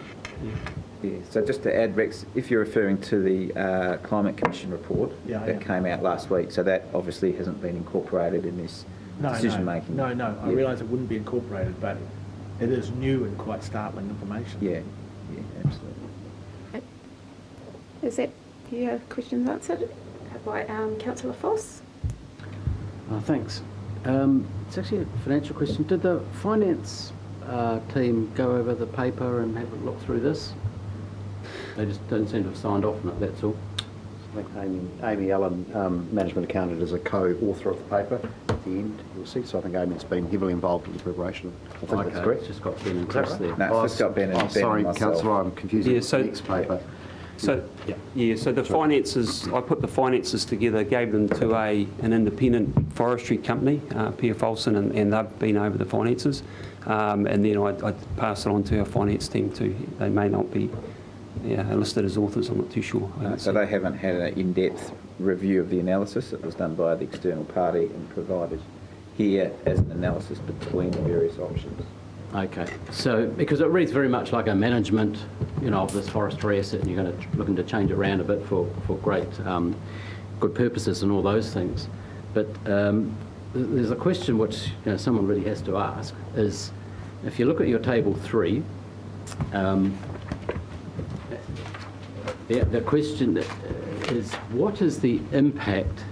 S18: Yeah, so just to add, Rex, if you're referring to the Climate Commission report that came out last week, so that obviously hasn't been incorporated in this decision making.
S16: No, I realise it wouldn't be incorporated, but it is new and quite startling information.
S18: Yeah, absolutely.
S1: Is that your questions answered by Councillor Foss?
S3: Thanks. It's actually a financial question. Did the finance team go over the paper and have a look through this? They just don't seem to have signed off on it, that's all.
S14: I think Amy Allen, management accountant, is a co-author of the paper at the end, you'll see. So I think Amy's been heavily involved in the preparation. I think that's correct.
S3: Just got Ben and Chris there.
S18: No, it's just got Ben and Ben.
S14: Sorry,
S18: myself.
S14: Councillor, I'm confusing the next paper.
S19: So the finances, I put the finances together, gave them to an independent forestry company, P.F. Olsen, and they've been over the finances. And then I passed it on to our finance team too. They may not be listed as authors, I'm not too sure.
S18: So they haven't had an in-depth review of the analysis. It was done by the external party and provided here as an analysis between the various options.
S3: Okay, so because it reads very much like a management, of this forestry asset, and you're going to looking to change it around a bit for great good purposes and all those things. But there's a question which someone really has to ask is, if you look at your table 3, the question is, what is the impact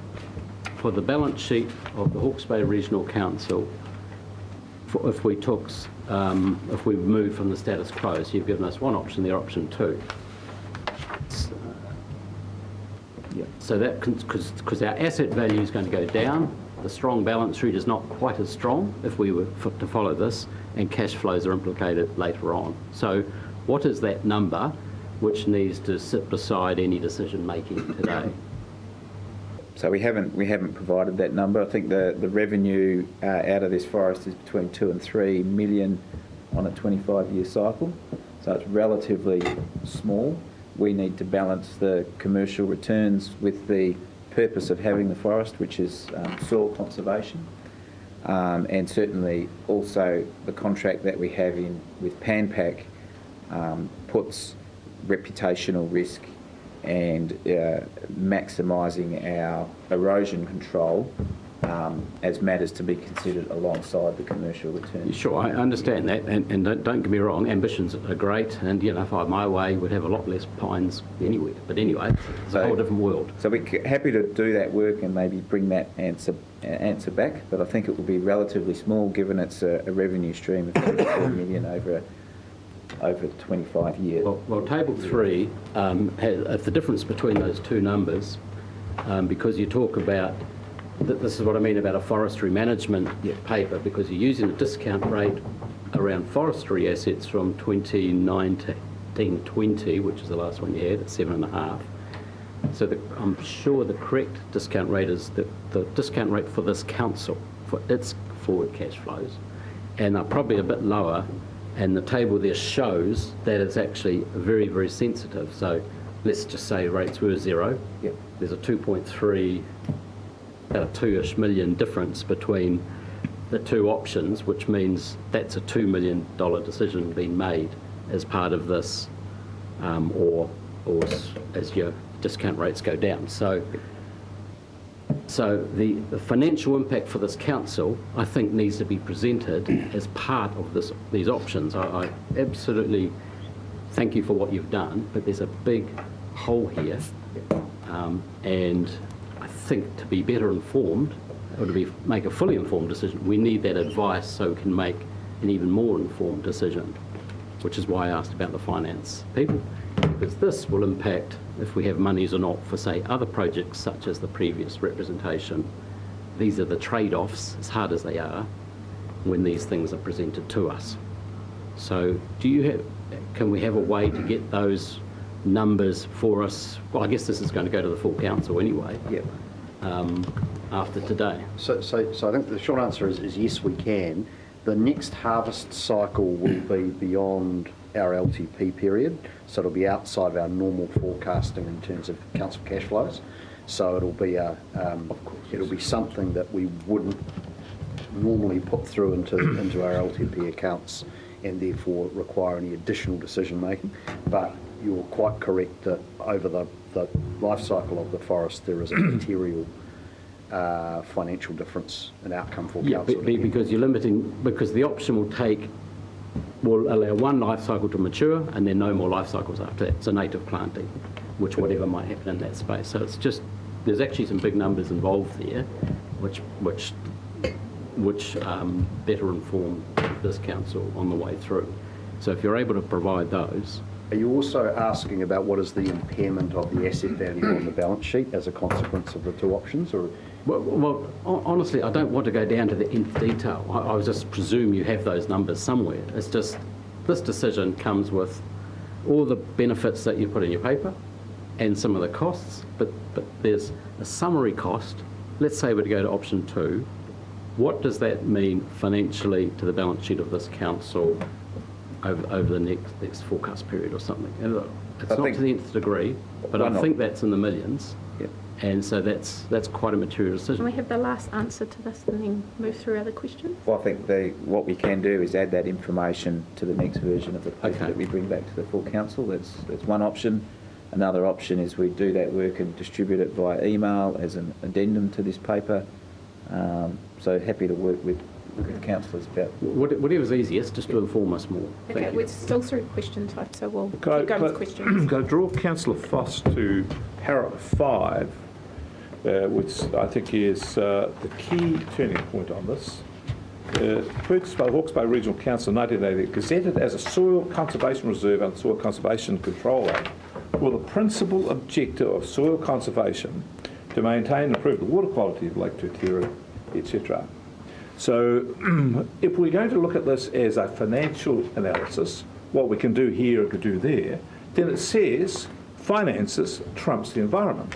S3: for the balance sheet of the Hawke's Bay Regional Council if we move from the status quo? So you've given us one option there, option 2. So that, because our asset value is going to go down, the strong balance sheet is not quite as strong if we were to follow this, and cash flows are implicated later on. So what is that number which needs to sit beside any decision making today?
S18: So we haven't provided that number. I think the revenue out of this forest is between 2 and 3 million on a 25-year cycle. So it's relatively small. We need to balance the commercial returns with the purpose of having the forest, which is soil conservation, and certainly also the contract that we have in with PanPac puts reputational risk and maximising our erosion control as matters to be considered alongside the commercial return.
S3: Sure, I understand that, and don't get me wrong, ambitions are great, and if I had my way, we'd have a lot less pines anywhere. But anyway, it's a whole different world.
S18: So we're happy to do that work and maybe bring that answer back, but I think it will be relatively small given it's a revenue stream of 34 million over 25 years.
S3: Well, table 3 has the difference between those two numbers, because you talk about, this is what I mean about a forestry management paper, because you're using a discount rate around forestry assets from 2019-20, which is the last one you had at 7.5, I'm sure the correct discount rate is the discount rate for this council, for its forward cash flows, and they're probably a bit lower, and the table there shows that it's actually very, very sensitive. So let's just say rates were 0.
S14: Yep.
S3: There's a 2.3, about a 2-ish million difference between the two options, which means that's a $2 million decision being made as part of this, or as your discount rates go down. So the financial impact for this council, I think, needs to be presented as part of these options. I absolutely thank you for what you've done, but there's a big hole here, and I think to be better informed, or to make a fully informed decision, we need that advice so we can make an even more informed decision, which is why I asked about the finance people, because this will impact if we have monies or not for, say, other projects such as the previous representation. These are the trade-offs, as hard as they are, when these things are presented to us. So can we have a way to get those numbers for us? Well, I guess this is going to go to the full council anyway.
S14: Yep.
S3: After today.
S14: So I think the short answer is yes, we can. The next harvest cycle will be beyond our LTP period, so it'll be outside of our normal forecasting in terms of council cash flows. So it'll be it'll be something that we wouldn't normally put through into our LTP accounts, and therefore require any additional decision making. But you're quite correct that over the life cycle of the forest, there is a material financial difference in outcome for council.
S3: Because you're limiting, because the option will allow one life cycle to mature and then no more life cycles after that. It's a native planting, which whatever might happen in that space. So it's just, there's actually some big numbers involved there, which better inform this council on the way through. So if you're able to provide those.
S14: Are you also asking about what is the impairment of the asset value on the balance sheet as a consequence of the two options, or?
S3: Well, honestly, I don't want to go down to the nth detail. I would just presume you have those numbers somewhere. It's just, this decision comes with all the benefits that you put in your paper and some of the costs, but there's a summary cost. Let's say we're to go to option 2. What does that mean financially to the balance sheet of this council over the next forecast period or something? And it's not to the nth degree, but I think that's in the millions.
S14: Yep.
S3: And so that's quite a material decision.
S1: Can we have the last answer to this and then move through other questions?
S18: Well, I think what we can do is add that information to the next version of the paper that we bring back to the full council. That's one option. Another option is we do that work and distribute it via email as an addendum to this paper. So happy to work with councillors about
S3: whatever's easiest, just to inform us more.
S1: Okay, we're still through question type, so we'll keep going with questions.
S15: Can I draw Councillor Foss to paragraph 5, which I think is the key turning point on this. Purchased by the Hawke's Bay Regional Council in 1980, gazetted as a soil conservation reserve under the Soil Conservation Control Act, with the principal objective of soil conservation to maintain and improve the water quality of Lake Tuatara, etc. So if we're going to look at this as a financial analysis, what we can do here and could do there, then it says finances trumps the environment.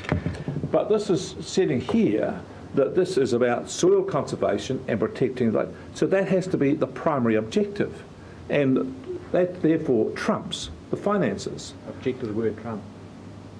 S15: But this is setting here that this is about soil conservation and protecting that. So that has to be the primary objective. And that therefore trumps the finances.
S12: Object to the word Trump.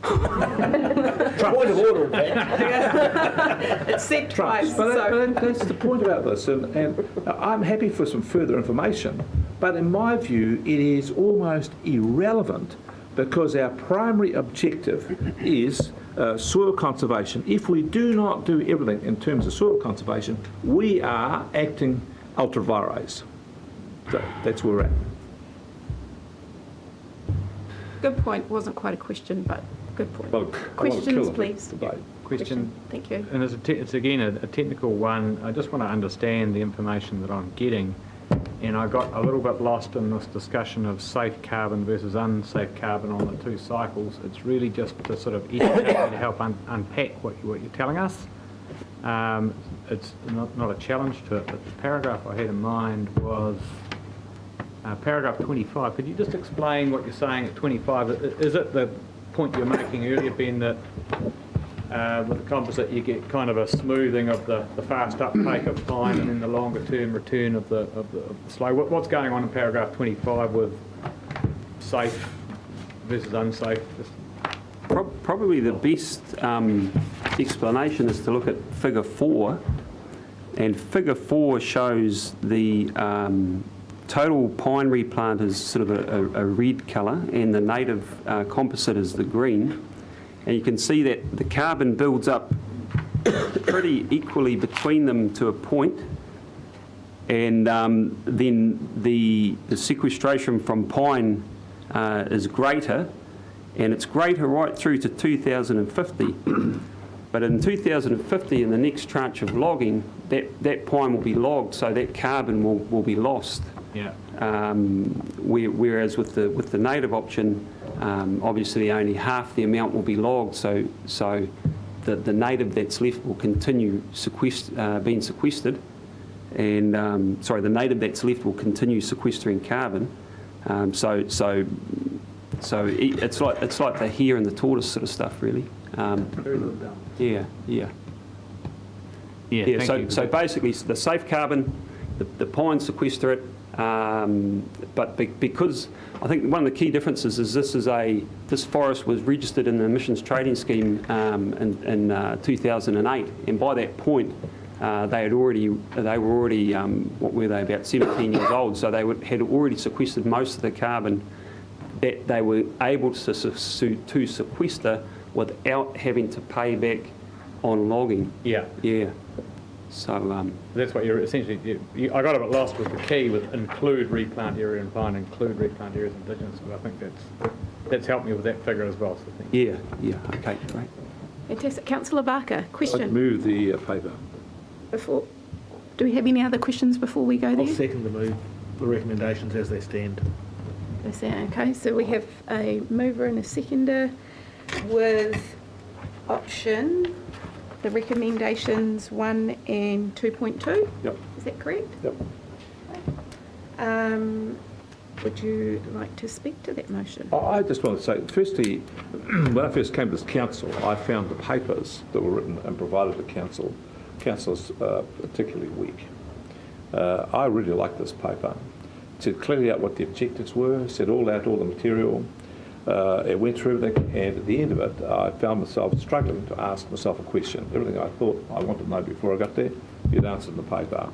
S15: Point of order, in fact.
S1: It's said twice.
S15: But that's the point about this, and I'm happy for some further information, but in my view it is almost irrelevant because our primary objective is soil conservation. If we do not do everything in terms of soil conservation, we are acting ultra vires. So that's where we're at.
S1: Good point. Wasn't quite a question, but good point.
S12: Well,
S1: questions, please.
S12: Question.
S1: Thank you.
S12: And it's again a technical one. I just want to understand the information that I'm getting. And I got a little bit lost in this discussion of safe carbon versus unsafe carbon on the two cycles. It's really just to sort of educate me to help unpack what you're telling us. It's not a challenge to it, but the paragraph I had in mind was paragraph 25. Could you just explain what you're saying at 25? Is it the point you were making earlier, Ben, that with the composite you get kind of a smoothing of the fast uptake of pine and then the longer term return of the slow. What's going on in paragraph 25 with safe versus unsafe?
S19: Probably the best explanation is to look at figure 4, and figure 4 shows the total pine replant is sort of a red colour, and the native composite is the green. And you can see that the carbon builds up pretty equally between them to a point, and then the sequestration from pine is greater, and it's greater right through to 2050. But in 2050, in the next tranche of logging, that pine will be logged, so that carbon will be lost.
S12: Yeah.
S19: Whereas with the native option, obviously only half the amount will be logged, so the native that's left will continue being sequestered, and the native that's left will continue sequestering carbon. So it's like the hare and the tortoise sort of stuff, really.
S12: Very well done.
S19: Yeah.
S12: Thank you.
S19: So basically, the safe carbon, the pine sequester it, but because I think one of the key differences is this forest was registered in the emissions trading scheme in 2008, and by that point they were already what were they, about 17 years old, so they had already sequestered most of the carbon that they were able to sequester without having to pay back on logging.
S12: Yeah.
S19: So
S12: that's what you're essentially. I got a bit lost with the key with include replant area and pine, include replant areas indigenous, but I think that's helped me with that figure as well. So thank you.
S19: Yeah. Okay, great.
S1: Fantastic. Councillor Barker, question?
S15: I'd move the paper.
S1: Do we have any other questions before we go there?
S16: I'll second the move, the recommendations as they stand.
S1: Okay, so we have a mover and a seconder with option, the recommendations 1 and 2.2.
S15: Yep.
S1: Is that correct?
S15: Yep.
S1: Would you like to speak to that motion?
S15: I just want to say, firstly, when I first came to this council, I found the papers that were written and provided to councillors particularly weak. I really like this paper. It said clearly out what the objectives were, said all the material. It went through everything, and at the end of it, I found myself struggling to ask myself a question. Everything I thought I wanted to know before I got there, you'd answered in the paper.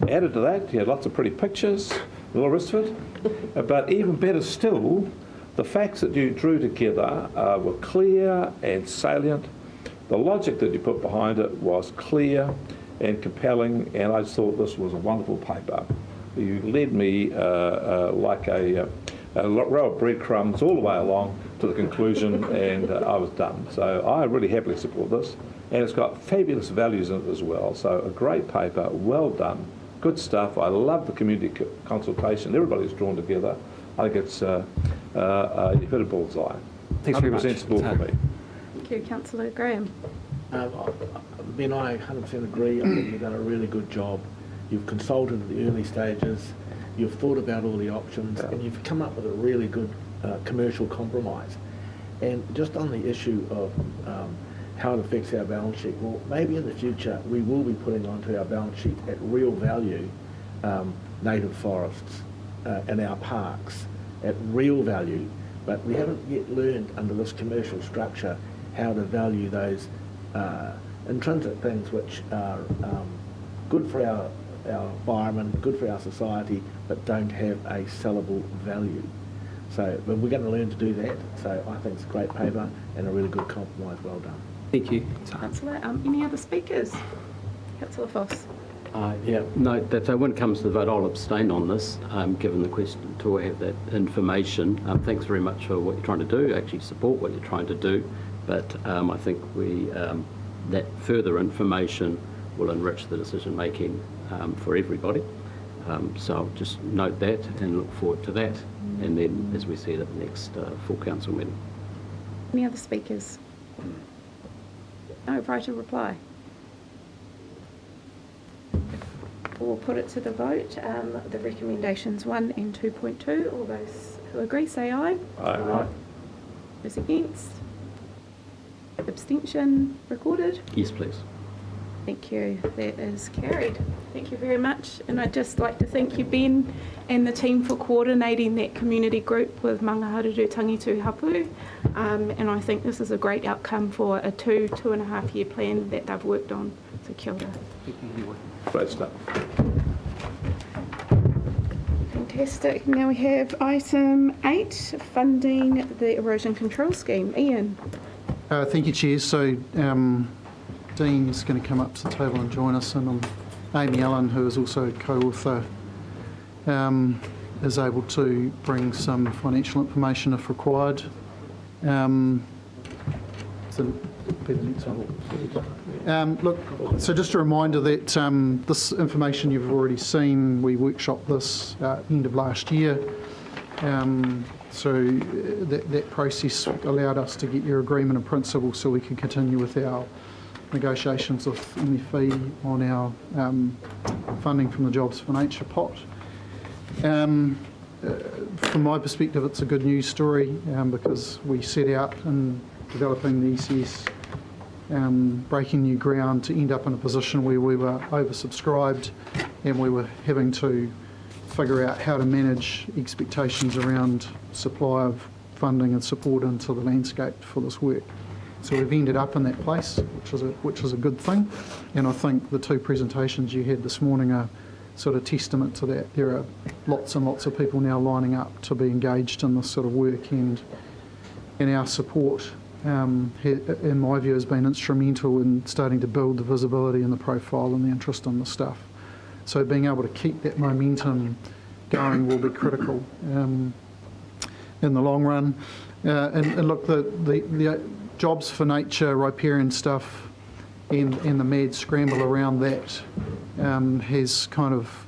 S15: Added to that, you had lots of pretty pictures, and all the rest of it. But even better still, the facts that you drew together were clear and salient. The logic that you put behind it was clear and compelling, and I just thought this was a wonderful paper. You led me like a row of breadcrumbs all the way along to the conclusion, and I was done. So I really happily support this, and it's got fabulous values in it as well. So a great paper, well done, good stuff. I love the community consultation. Everybody's drawn together. I think it's you've hit a bullseye.
S19: Thanks very much.
S15: 100% support for me.
S1: Thank you, Councillor Graham.
S16: Ben, I 100% agree. I think you've done a really good job. You've consulted at the early stages, you've thought about all the options, and you've come up with a really good commercial compromise. And just on the issue of how it affects our balance sheet, well, maybe in the future we will be putting onto our balance sheet at real value native forests and our parks at real value, but we haven't yet learned under this commercial structure how to value those intrinsic things which are good for our environment, good for our society, but don't have a sellable value. So but we're going to learn to do that. So I think it's a great paper and a really good compromise. Well done.
S19: Thank you.
S1: Councillor, any other speakers? Councillor Foss.
S3: Note that when it comes to the vote, I'll abstain on this, given the question to have that information. Thanks very much for what you're trying to do. Actually support what you're trying to do, but I think that further information will enrich the decision making for everybody. So I'll just note that and look forward to that, and then as we see it at the next full council meeting.
S1: Any other speakers? No, right to reply. We'll put it to the vote. The recommendations 1 and 2.2. All those who agree say aye.
S15: Aye.
S1: Those against? Abstention recorded?
S3: Yes, please.
S1: Thank you. That is carried. Thank you very much. And I'd just like to thank you, Ben, and the team for coordinating that community group with Mangaharuru Tangitu Hapu. And I think this is a great outcome for a 2.5 year plan that they've worked on. So kia ora.
S15: Great stuff.
S1: Fantastic. Now we have item 8, funding the erosion control scheme. Ian.
S13: Thank you, Chair. So Dean's going to come up to the table and join us, and Amy Allen, who is also a co-author, is able to bring some financial information if required. Look, so just a reminder that this information you've already seen, we workshopped this end of last year. So that process allowed us to get your agreement in principle so we can continue with our negotiations with MFE on our funding from the Jobs for Nature pot. From my perspective, it's a good news story because we set out in developing the ECS, breaking new ground to end up in a position where we were oversubscribed and we were having to figure out how to manage expectations around supply of funding and support into the landscape for this work. So we've ended up in that place, which is a good thing, and I think the two presentations you had this morning are sort of testament to that. There are lots and lots of people now lining up to be engaged in this sort of work, and our support, in my view, has been instrumental in starting to build the visibility and the profile and the interest in the stuff. So being able to keep that momentum going will be critical in the long run. And look, the Jobs for Nature, riparian stuff, and the mad scramble around that has kind of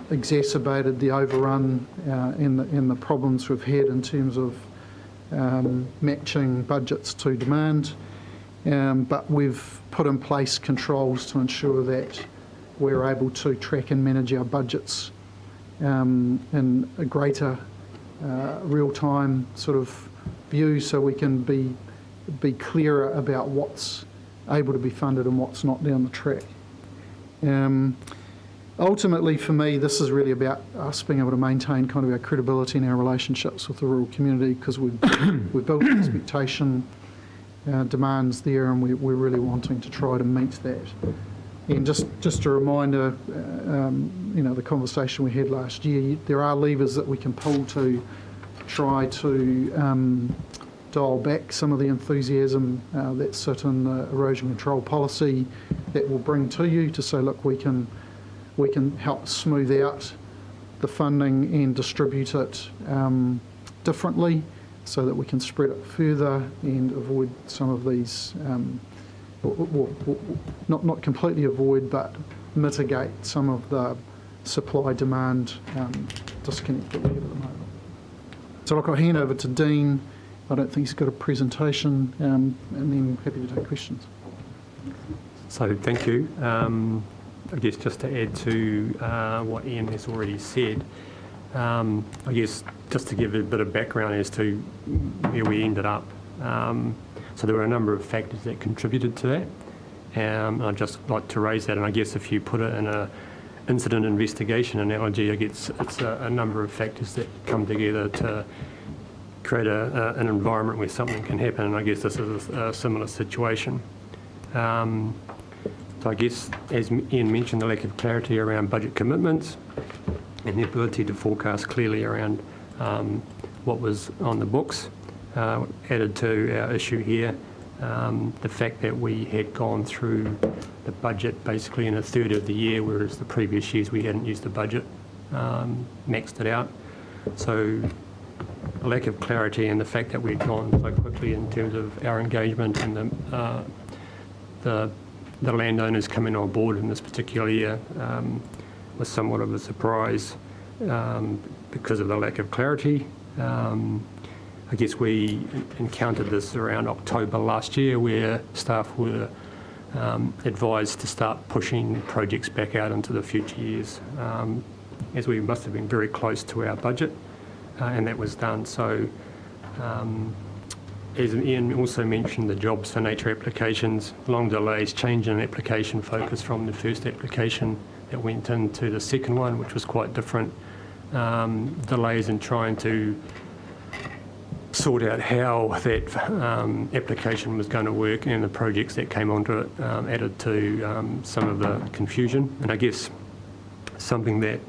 S13: exacerbated the overrun and the problems we've had in terms of matching budgets to demand. But we've put in place controls to ensure that we're able to track and manage our budgets in a greater real-time sort of view, so we can be clearer about what's able to be funded and what's not down the track. Ultimately, for me, this is really about us being able to maintain kind of our credibility in our relationships with the rural community, because we've built an expectation, demands there, and we're really wanting to try to meet that. And just a reminder, the conversation we had last year, there are levers that we can pull to try to dial back some of the enthusiasm that sit in the erosion control policy that will bring to you to say, look, we can help smooth out the funding and distribute it differently so that we can spread it further and avoid some of these, not completely avoid, but mitigate some of the supply-demand disconnect that we have at the moment. So look, I'll hand over to Dean. I don't think he's got a presentation, and then happy to take questions.
S20: So thank you. I guess just to add to what Ian has already said, I guess just to give a bit of background as to where we ended up. So there were a number of factors that contributed to that. And I'd just like to raise that, and I guess if you put it in an incident investigation analogy, I guess it's a number of factors that come together to create an environment where something can happen, and I guess this is a similar situation. So I guess, as Ian mentioned, the lack of clarity around budget commitments and the ability to forecast clearly around what was on the books added to our issue here. The fact that we had gone through the budget basically in a third of the year, whereas the previous years we hadn't used the budget, maxed it out. So a lack of clarity, and the fact that we'd gone so quickly in terms of our engagement and the landowners coming on board in this particular year was somewhat of a surprise because of the lack of clarity. I guess we encountered this around October last year, where staff were advised to start pushing projects back out into the future years, as we must have been very close to our budget, and that was done. So as Ian also mentioned, the jobs for nature applications, long delays, change in application focus from the first application that went into the second one, which was quite different. Delays in trying to sort out how that application was going to work, and the projects that came onto it added to some of the confusion. And I guess something that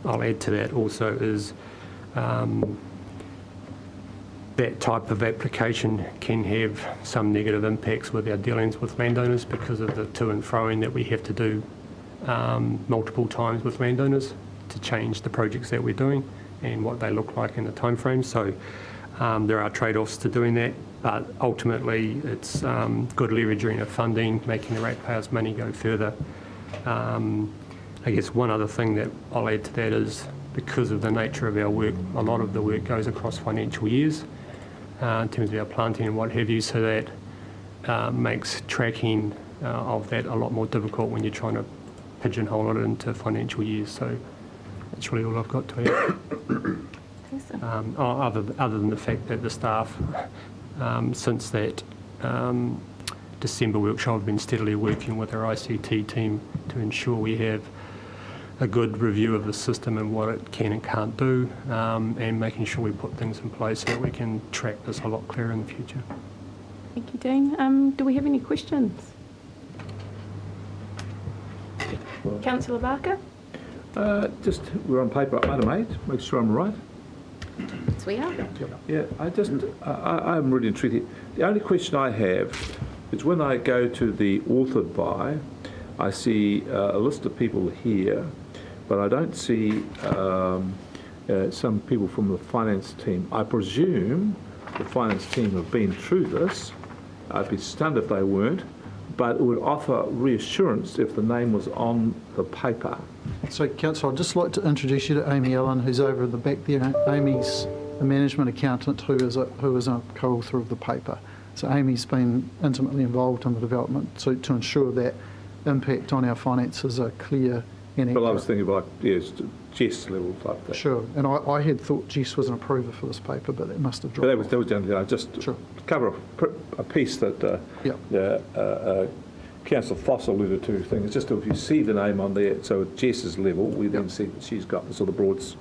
S20: I'll add to that also is that type of application can have some negative impacts with our dealings with landowners because of the to and froing that we have to do multiple times with landowners to change the projects that we're doing and what they look like in the time frame. So there are trade-offs to doing that, but ultimately it's good leveraging of funding, making the ratepayers' money go further. I guess one other thing that I'll add to that is because of the nature of our work, a lot of the work goes across financial years in terms of our planting and what have you, so that makes tracking of that a lot more difficult when you're trying to pigeonhole it into financial years. So that's really all I've got to add. Other than the fact that the staff, since that December workshop, have been steadily working with our ICT team to ensure we have a good review of the system and what it can and can't do, and making sure we put things in place so that we can track this a lot clearer in the future.
S1: Thank you, Dean. Do we have any questions? Councillor Barker?
S15: Just, we're on paper, item 8, make sure I'm right.
S1: Yes, we are.
S15: Yeah, I'm really intrigued. The only question I have is when I go to the authored by, I see a list of people here, but I don't see some people from the finance team. I presume the finance team have been through this. I'd be stunned if they weren't, but it would offer reassurance if the name was on the paper.
S13: So, Councillor, I'd just like to introduce you to Amy Allen, who's over at the back there. Amy's a management accountant who is a co-author of the paper. So Amy's been intimately involved in the development to ensure that impact on our finances are clear and accurate.
S15: Well, I was thinking about, yes, Jess level type thing.
S13: Sure, and I had thought Jess was an approver for this paper, but that must have dropped.
S15: But that was down there. Just to cover a piece that Councillor Foss alluded to. Thing it's just if you see the name on there, so at Jess's level, we then see that she's got the sort of broads,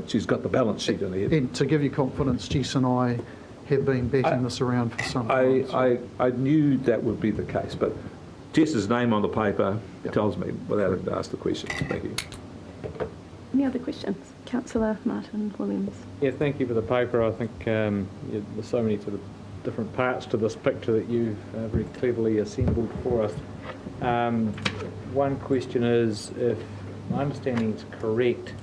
S15: she's got the balance sheet in there.
S13: And to give you confidence, Jess and I have been backing this around for some time.
S15: I knew that would be the case, but Jess's name on the paper tells me without having to ask the question. Thank you.
S1: Any other questions? Councillor Martin Williams.
S12: Yeah, thank you for the paper. I think there's so many sort of different parts to this picture that you've very cleverly assembled for us. One question is, if my understanding is correct,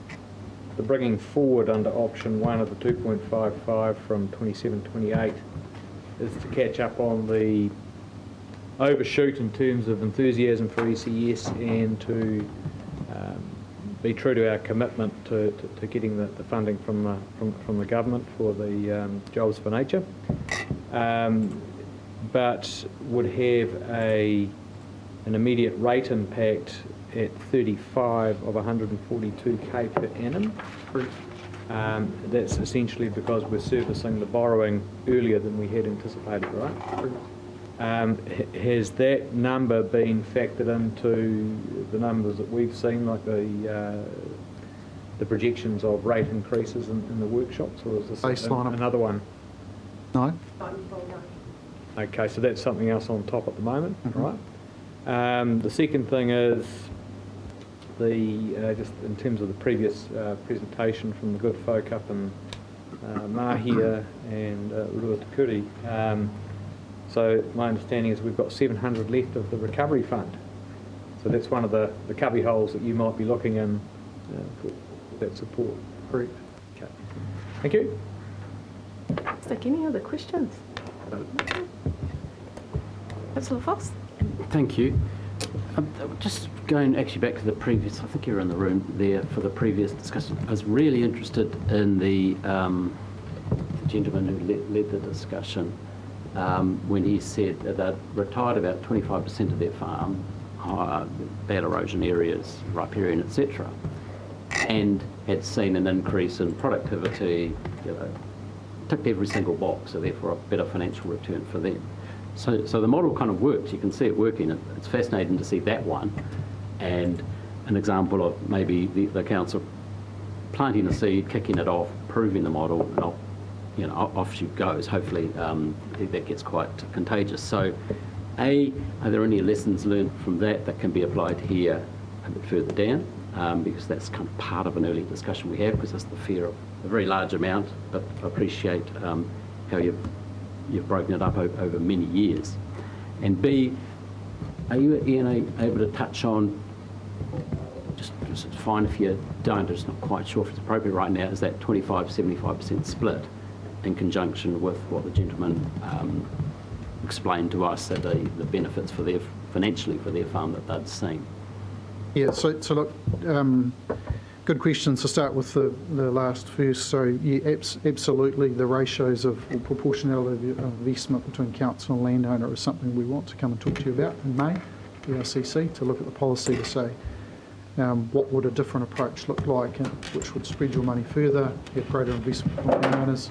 S12: the bringing forward under option 1 of the 2.55 from 27-28 is to catch up on the overshoot in terms of enthusiasm for ECS and to be true to our commitment to getting the funding from the government for the Jobs for Nature, but would have an immediate rate impact at 35 of 142k per annum. That's essentially because we're servicing the borrowing earlier than we had anticipated, right? Has that number been factored into the numbers that we've seen, like the projections of rate increases in the workshops, or is this another one?
S13: No.
S12: Okay, so that's something else on top at the moment, right? The second thing is just in terms of the previous presentation from the good folk up in Mahia and Ruatakuri. So my understanding is we've got 700 left of the recovery fund. So that's one of the cubby holes that you might be looking in for that support.
S13: Correct.
S12: Okay. Thank you.
S1: Stick, any other questions? Councillor Foss?
S3: Thank you. Just going actually back to the previous, I think you were in the room there for the previous discussion. I was really interested in the gentleman who led the discussion when he said that they'd retired about 25% of their farm, bad erosion areas, riparian, etc., and had seen an increase in productivity, ticked every single box, so therefore a better financial return for them. So the model kind of works. You can see it working. It's fascinating to see that one, and an example of maybe the council planting the seed, kicking it off, proving the model, and off she goes. Hopefully that gets quite contagious. So, are there any lessons learned from that can be applied here a bit further down? Because that's kind of part of an early discussion we have, because that's the fear of a very large amount, but I appreciate how you've broken it up over many years. And B, are you, Ian, able to touch on, just it's fine if you don't, I'm just not quite sure if it's appropriate right now, is that 25-75% split in conjunction with what the gentleman explained to us, that the benefits for their, financially for their farm that they'd seen?
S13: Yeah, so look, good question. To start with the last first, so yeah, absolutely the ratios of or proportionality of investment between council and landowner is something we want to come and talk to you about in May, the RCC, to look at the policy to say what would a different approach look like, which would spread your money further, get greater investment from landowners.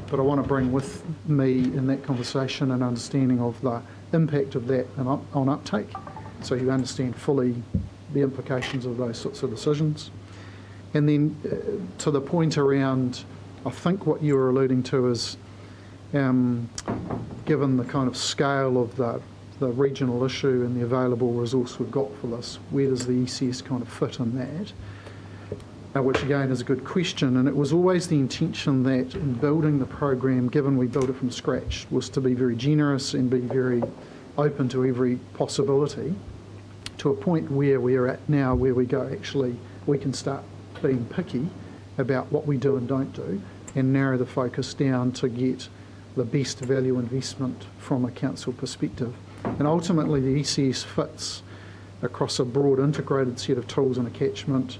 S13: But I want to bring with me in that conversation an understanding of the impact of that on uptake, so you understand fully the implications of those sorts of decisions. And then to the point around, I think what you were alluding to is, given the kind of scale of the regional issue and the available resource we've got for this, where does the ECS kind of fit in that? Which again is a good question, and it was always the intention that in building the program, given we built it from scratch, was to be very generous and be very open to every possibility, to a point where we're at now, where we go, actually, we can start being picky about what we do and don't do, and narrow the focus down to get the best value investment from a council perspective. And ultimately the ECS fits across a broad integrated set of tools and a catchment.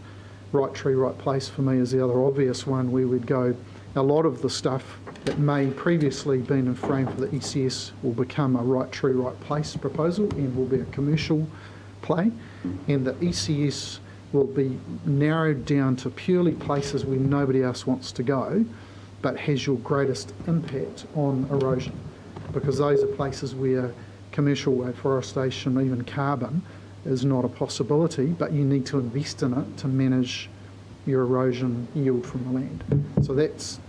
S13: Right tree, right place for me is the other obvious one, where we'd go, a lot of the stuff that may previously been in frame for the ECS will become a right tree, right place proposal and will be a commercial play, and the ECS will be narrowed down to purely places where nobody else wants to go, but has your greatest impact on erosion, because those are places where commercial afforestation, even carbon, is not a possibility, but you need to invest in it to manage your erosion yield from the land. So that's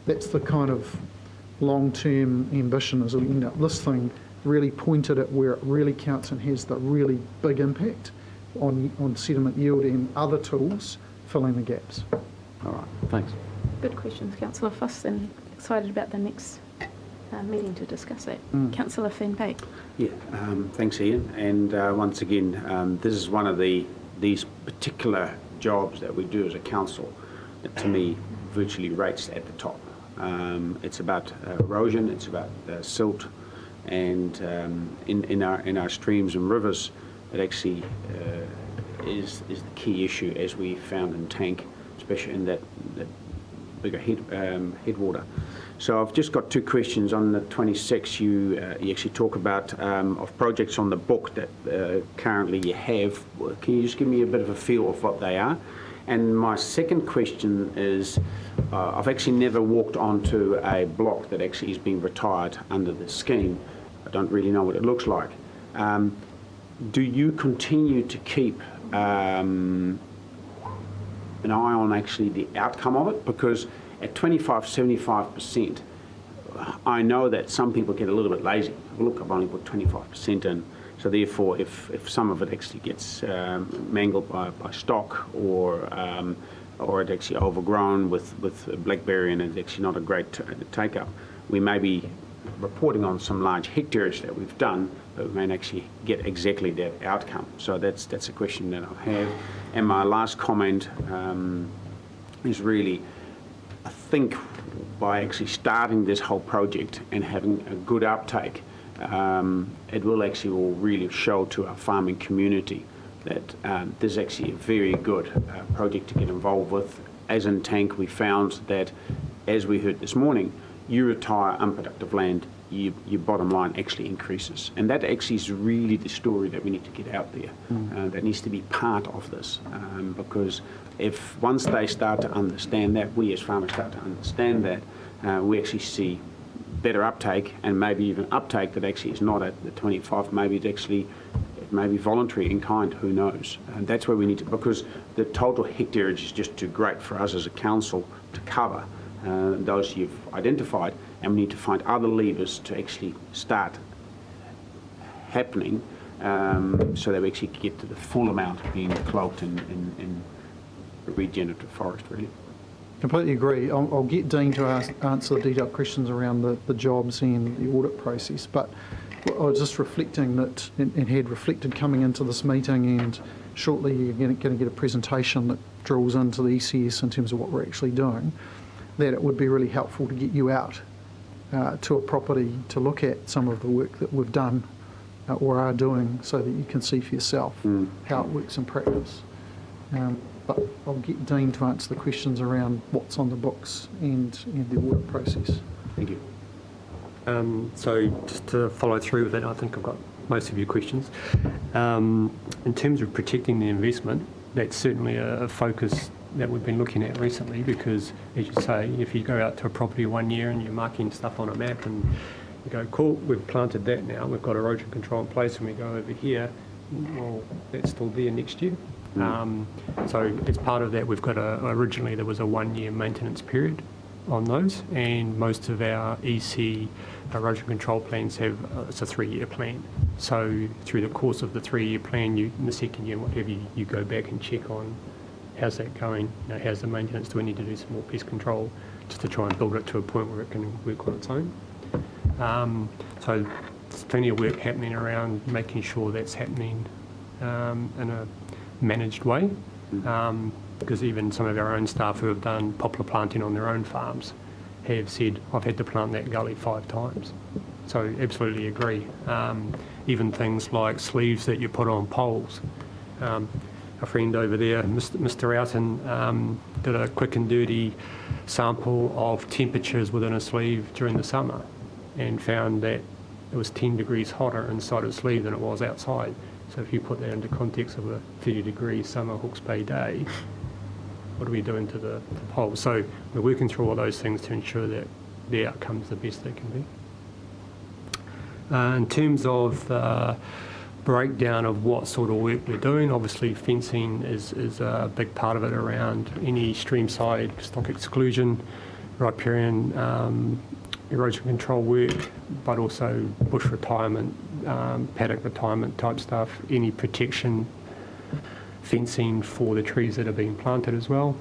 S13: the kind of long-term ambition, is we end up this thing really pointed at where it really counts and has the really big impact on sediment yield, and other tools filling the gaps.
S3: All right, thanks.
S1: Good questions, Councillor Fuss, and excited about the next meeting to discuss that. Councillor Fenbeek.
S17: Yeah, thanks, Ian. And once again, this is one of these particular jobs that we do as a council that, to me, virtually rates at the top. It's about erosion, it's about silt, and in our streams and rivers, it actually is the key issue, as we found in Tank, especially in that bigger headwater. So I've just got two questions. On the 26th, you actually talk about of projects on the book that currently you have. Can you just give me a bit of a feel of what they are? And my second question is, I've actually never walked onto a block that actually is being retired under the scheme. I don't really know what it looks like. Do you continue to keep an eye on actually the outcome of it? Because at 75%, I know that some people get a little bit lazy. Look, I've only put 25% in. So therefore, if some of it actually gets mangled by stock, or it actually overgrown with blackberry and it's actually not a great take-up, we may be reporting on some large hectares that we've done, but we may actually get exactly that outcome. So that's a question that I have. And my last comment is really, I think by actually starting this whole project and having a good uptake, it will really show to our farming community that this is actually a very good project to get involved with. As in Tank, we found that, as we heard this morning, you retire unproductive land, your bottom line actually increases. And that actually is really the story that we need to get out there. That needs to be part of this, because if once they start to understand that, we as farmers start to understand that, we actually see better uptake, and maybe even uptake that actually is not at the 25, maybe it's actually maybe voluntary in kind, who knows. And that's where we need to, because the total hectareage is just too great for us as a council to cover those you've identified, and we need to find other levers to actually start happening so that we actually get to the full amount being cloaked in regenerative forest, really.
S13: Completely agree. I'll get Dean to answer the detailed questions around the jobs and the audit process, but I was just reflecting that, and had reflected coming into this meeting, and shortly you're going to get a presentation that drills into the ECS in terms of what we're actually doing, that it would be really helpful to get you out to a property to look at some of the work that we've done or are doing, so that you can see for yourself how it works in practice. But I'll get Dean to answer the questions around what's on the books and the audit process.
S17: Thank you.
S20: So just to follow through with that, I think I've got most of your questions. In terms of protecting the investment, that's certainly a focus that we've been looking at recently, because, as you say, if you go out to a property 1 year and you're marking stuff on a map and you go, cool, we've planted that now, we've got erosion control in place, and we go over here, well, that's still there next year. So as part of that, we've got originally there was a 1 year maintenance period on those, and most of our EC erosion control plans have it's a 3 year plan. So through the course of the 3 year plan, in the second year, whatever, you go back and check on how's that going, how's the maintenance, do we need to do some more pest control, just to try and build it to a point where it can work on its own. So there's plenty of work happening around making sure that's happening in a managed way, because even some of our own staff who have done poplar planting on their own farms have said, I've had to plant that gully 5 times. So absolutely agree. Even things like sleeves that you put on poles. A friend over there, Mr. Outen, did a quick and dirty sample of temperatures within a sleeve during the summer, and found that it was 10 degrees hotter inside a sleeve than it was outside. So if you put that into context of a 30-degree summer Hawke's Bay day, what are we doing to the pole? So we're working through all those things to ensure that the outcome's the best they can be. In terms of the breakdown of what sort of work we're doing, obviously fencing is a big part of it, around any streamside stock exclusion, riparian erosion control work, but also bush retirement, paddock retirement type stuff, any protection fencing for the trees that are being planted as well.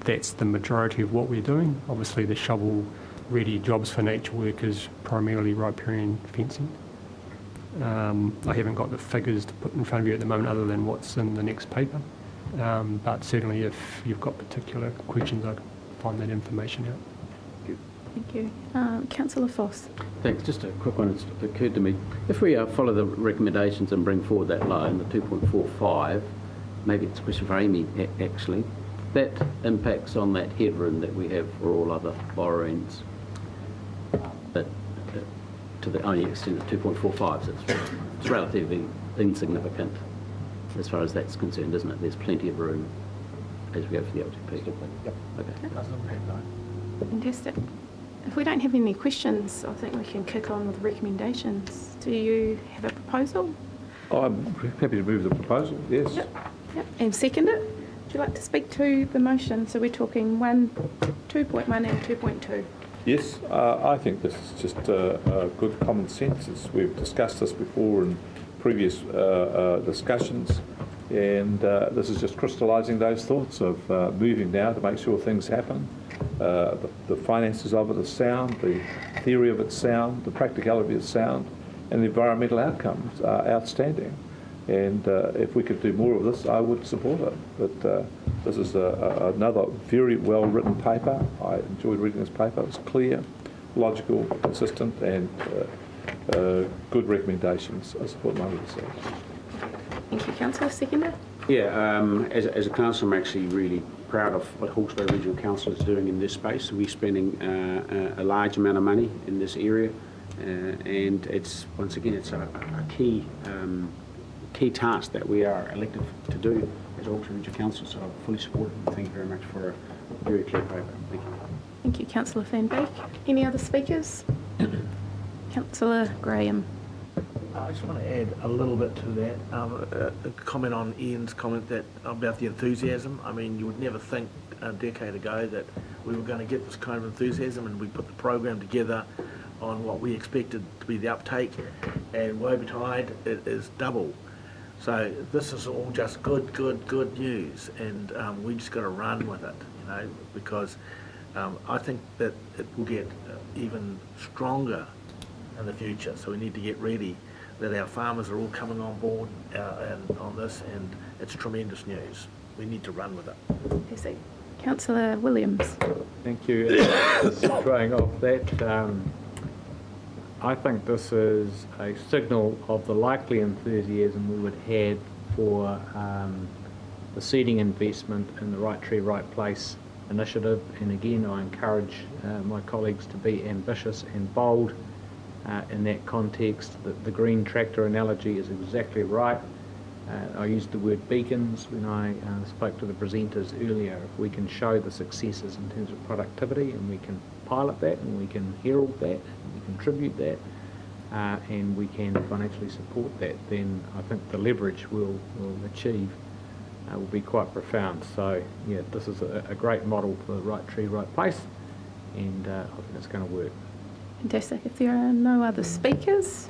S20: That's the majority of what we're doing. Obviously the shovel-ready jobs for nature work is primarily riparian fencing. I haven't got the figures to put in front of you at the moment other than what's in the next paper, but certainly if you've got particular questions, I can find that information out.
S1: Thank you. Councillor Foss.
S3: Thanks. Just a quick one. It's occurred to me. If we follow the recommendations and bring forward that loan, the 2.45, maybe it's a question for Amy actually, that impacts on that headroom that we have for all other borrowings, but to the only extent of 2.45, so it's relatively insignificant as far as that's concerned, isn't it? There's plenty of room as we go for the LTP.
S14: Yep.
S3: Okay.
S1: Fantastic. If we don't have any questions, I think we can kick on with recommendations. Do you have a proposal?
S15: I'm happy to move the proposal, yes.
S1: Yep. And second it? Would you like to speak to the motion? So we're talking 2.1 and 2.2.
S15: Yes, I think this is just a good common sense. We've discussed this before in previous discussions, and this is just crystallising those thoughts of moving now to make sure things happen. The finances of it are sound, the theory of it's sound, the practicality is sound, and the environmental outcomes are outstanding. And if we could do more of this, I would support it. But this is another very well-written paper. I enjoyed reading this paper. It's clear, logical, consistent, and good recommendations. I support 100%.
S1: Thank you, Councillor. Seconder?
S17: Yeah, as a councillor, I'm actually really proud of what Hawke's Bay Regional Council is doing in this space. We're spending a large amount of money in this area, and it's, once again, it's a key task that we are elected to do as Hawke's Bay Regional Council, so I fully support it. Thank you very much for a very clear paper. Thank you.
S1: Thank you, Councillor Van Beek. Any other speakers? Councillor Graham.
S16: I just want to add a little bit to that. A comment on Ian's comment that about the enthusiasm. I mean, you would never think a decade ago that we were going to get this kind of enthusiasm, and we put the program together on what we expected to be the uptake, and woe betide, it is double. So this is all just good news, and we just got to run with it, you know, because I think that it will get even stronger in the future. So we need to get ready that our farmers are all coming on board and on this, and it's tremendous news. We need to run with it.
S1: Yes, Councillor Williams.
S12: Thank you. Just throwing off that, I think this is a signal of the likely enthusiasm we would have for the seeding investment in the Right Tree, Right Place initiative. And again, I encourage my colleagues to be ambitious and bold in that context. The green tractor analogy is exactly right. I used the word beacons when I spoke to the presenters earlier. If we can show the successes in terms of productivity, and we can pilot that, and we can herald that, and we contribute that, and we can financially support that, then I think the leverage we'll achieve will be quite profound. So yeah, this is a great model for the Right Tree, Right Place, and I think it's going to work.
S1: Fantastic. If there are no other speakers,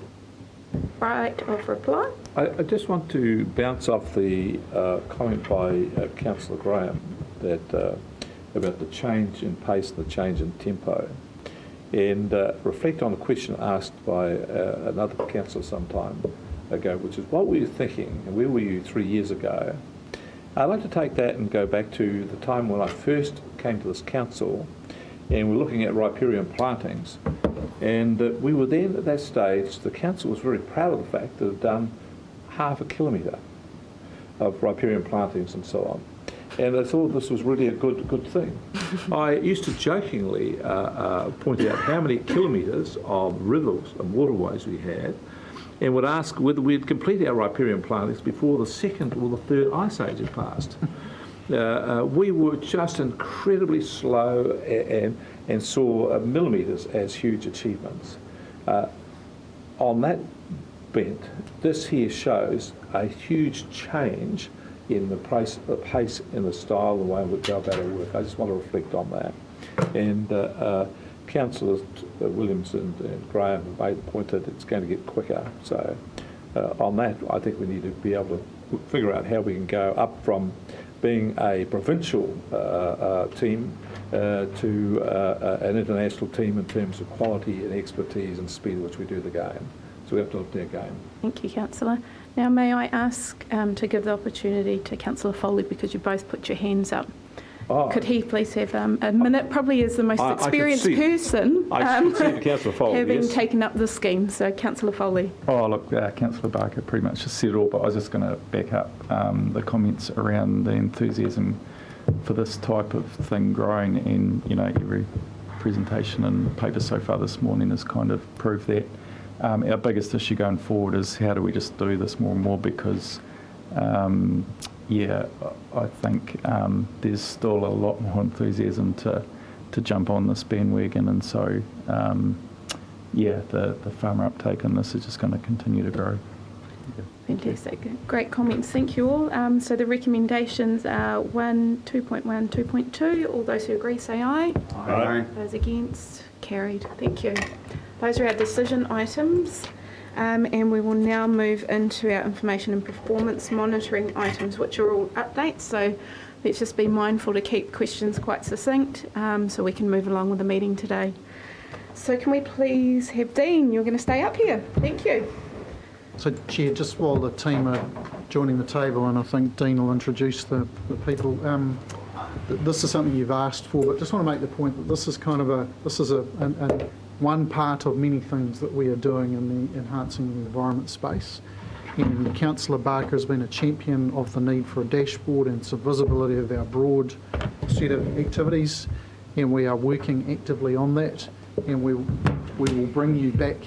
S1: right of reply.
S15: I just want to bounce off the comment by Councillor Graham that about the change in pace and the change in tempo, and reflect on a question asked by another councillor some time ago, which is, what were you thinking and where were you 3 years ago? I'd like to take that and go back to the time when I first came to this council, and we're looking at riparian plantings, and we were then at that stage, the council was very proud of the fact that it had done 1/2 kilometre of riparian plantings and so on. And I thought this was really a good thing. I used to jokingly point out how many kilometres of rivers and waterways we had, and would ask whether we'd complete our riparian plantings before the second or the third ice age had passed. We were just incredibly slow and saw millimetres as huge achievements. On that bent, this here shows a huge change in the pace and the style, the way we go about our work. I just want to reflect on that. And Councillors Williams and Graham have made the point that it's going to get quicker. So on that, I think we need to be able to figure out how we can go up from being a provincial team to an international team in terms of quality and expertise and speed at which we do the game. So we have to lift our game.
S1: Thank you, Councillor. Now, may I ask to give the opportunity to Councillor Foley, because you both put your hands up.
S15: Oh.
S1: Could he please have a minute? Probably as the most experienced person having taken up the scheme. So, Councillor Foley.
S2: Oh, look, Councillor Barker pretty much just said it all, but I was just going to back up the comments around the enthusiasm for this type of thing growing, and, you know, every presentation and paper so far this morning has kind of proved that. Our biggest issue going forward is how do we just do this more and more, because yeah, I think there's still a lot more enthusiasm to jump on this bandwagon, and so yeah, the farmer uptake on this is just going to continue to grow.
S1: Fantastic. Great comments. Thank you all. So the recommendations are 1, 2.1, 2.2. All those who agree say aye.
S17: Aye.
S1: Those against, carried. Thank you. Those are our decision items. And we will now move into our information and performance monitoring items, which are all updates. So let's just be mindful to keep questions quite succinct so we can move along with the meeting today. So can we please have Dean? You're going to stay up here. Thank you.
S13: So, Chair, just while the team are joining the table, and I think Dean will introduce the people, this is something you've asked for, but just want to make the point that this is kind of one part of many things that we are doing in the enhancing the environment space. And Councillor Barker has been a champion of the need for a dashboard and some visibility of our broad set of activities, and we are working actively on that, and we will bring you back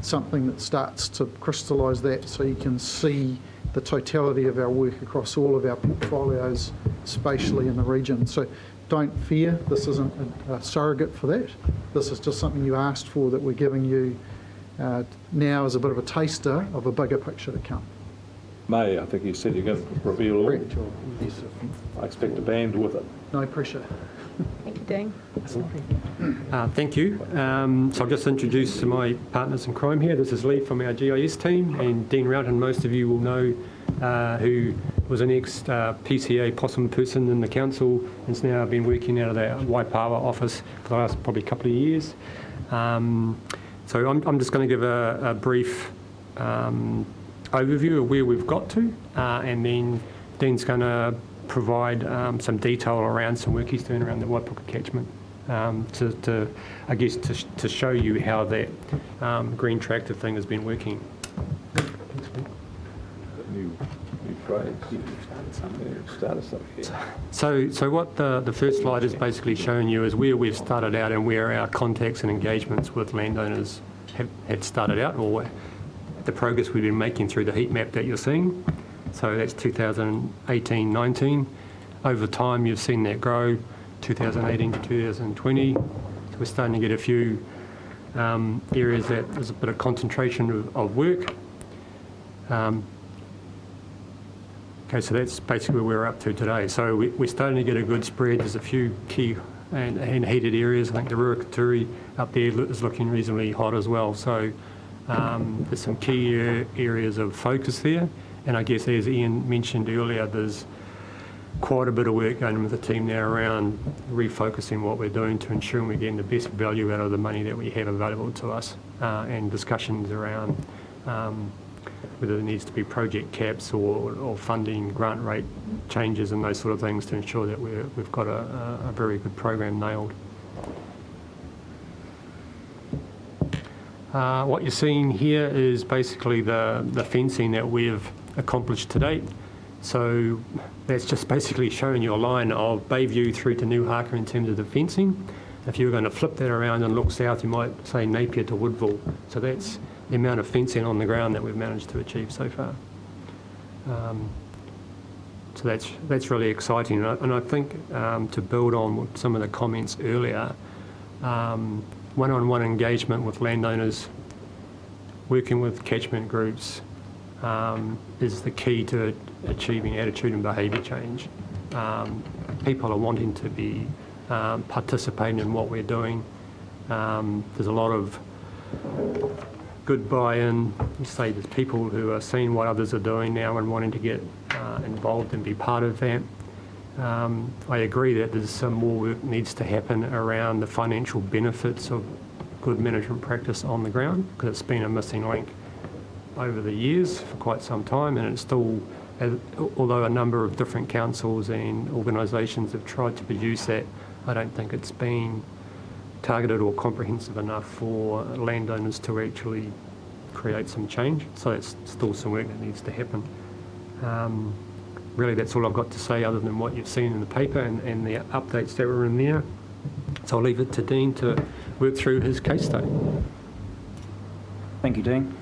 S13: something that starts to crystallise that so you can see the totality of our work across all of our portfolios spatially in the region. So don't fear, this isn't a surrogate for that. This is just something you asked for that we're giving you now as a bit of a taster of a bigger picture to come.
S15: May, I think you said you're going to reveal all.
S13: Correct. Yes.
S15: I expect a band with it.
S13: No pressure.
S1: Thank you, Dean.
S20: Thank you. So I'll just introduce my partners in crime here. This is Lee from our GIS team, and Dean Roughton, most of you will know, who was an ex-PCA possum person in the council and has now been working out of the Waipawa office for the last probably couple of years. So I'm just going to give a brief overview of where we've got to, and then Dean's going to provide some detail around some work he's doing around the Waipuka catchment to show you how that green tractor thing has been working.
S15: New phrase. Started something.
S20: So what the first slide is basically showing you is where we've started out and where our contacts and engagements with landowners had started out, or the progress we've been making through the heat map that you're seeing. So that's 2018-19. Over time, you've seen that grow, 2018 to 2020. So we're starting to get a few areas that there's a bit of concentration of work. Okay, so that's basically where we're up to today. So we're starting to get a good spread. There's a few key and heated areas. I think the Ruakaturi up there is looking reasonably hot as well. So there's some key areas of focus there. And I guess, as Ian mentioned earlier, there's quite a bit of work going on with the team now around refocusing what we're doing to ensure we're getting the best value out of the money that we have available to us, and discussions around whether there needs to be project caps or funding, grant rate changes and those sort of things to ensure that we've got a very good program nailed. What you're seeing here is basically the fencing that we've accomplished to date. So that's just basically showing you a line of Bayview through to New Harker in terms of the fencing. If you were going to flip that around and look south, you might say Napier to Woodville. So that's the amount of fencing on the ground that we've managed to achieve so far. So that's really exciting. And I think to build on some of the comments earlier, one-on-one engagement with landowners, working with catchment groups, is the key to achieving attitude and behaviour change. People are wanting to be participating in what we're doing. There's a lot of good buy-in. Say there's people who are seeing what others are doing now and wanting to get involved and be part of that. I agree that there's some more work needs to happen around the financial benefits of good management practice on the ground, because it's been a missing link over the years for quite some time, and it's still, although a number of different councils and organisations have tried to produce that, I don't think it's been targeted or comprehensive enough for landowners to actually create some change. So it's still some work that needs to happen. Really, that's all I've got to say other than what you've seen in the paper and the updates that were in there. So I'll leave it to Dean to work through his case study.
S21: Thank you, Dean.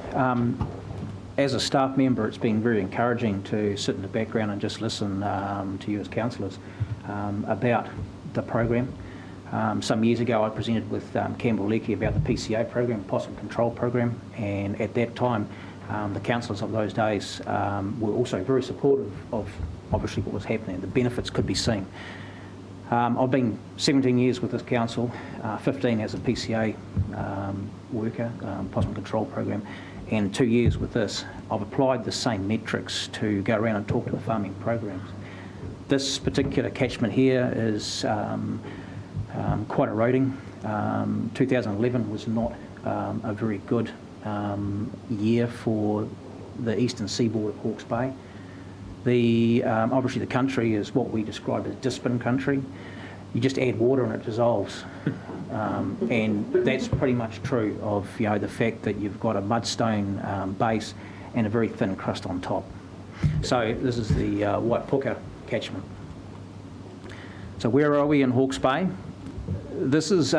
S21: As a staff member, it's been very encouraging to sit in the background and just listen to you as councillors about the program. Some years ago, I presented with Campbell Leakey about the PCA program, Possum Control Program, and at that time, the councillors of those days were also very supportive of obviously what was happening. The benefits could be seen. I've been 17 years with this council, 15 as a PCA worker, Possum Control Program, and 2 years with this. I've applied the same metrics to go around and talk to the farming programs. This particular catchment here is quite eroding. 2011 was not a very good year for the eastern seaboard of Hawke's Bay. Obviously the country is what we describe as dispin country. You just add water and it dissolves. And that's pretty much true of the fact that you've got a mudstone base and a very thin crust on top. So this is the Waipuka catchment. So where are we in Hawke's Bay? This is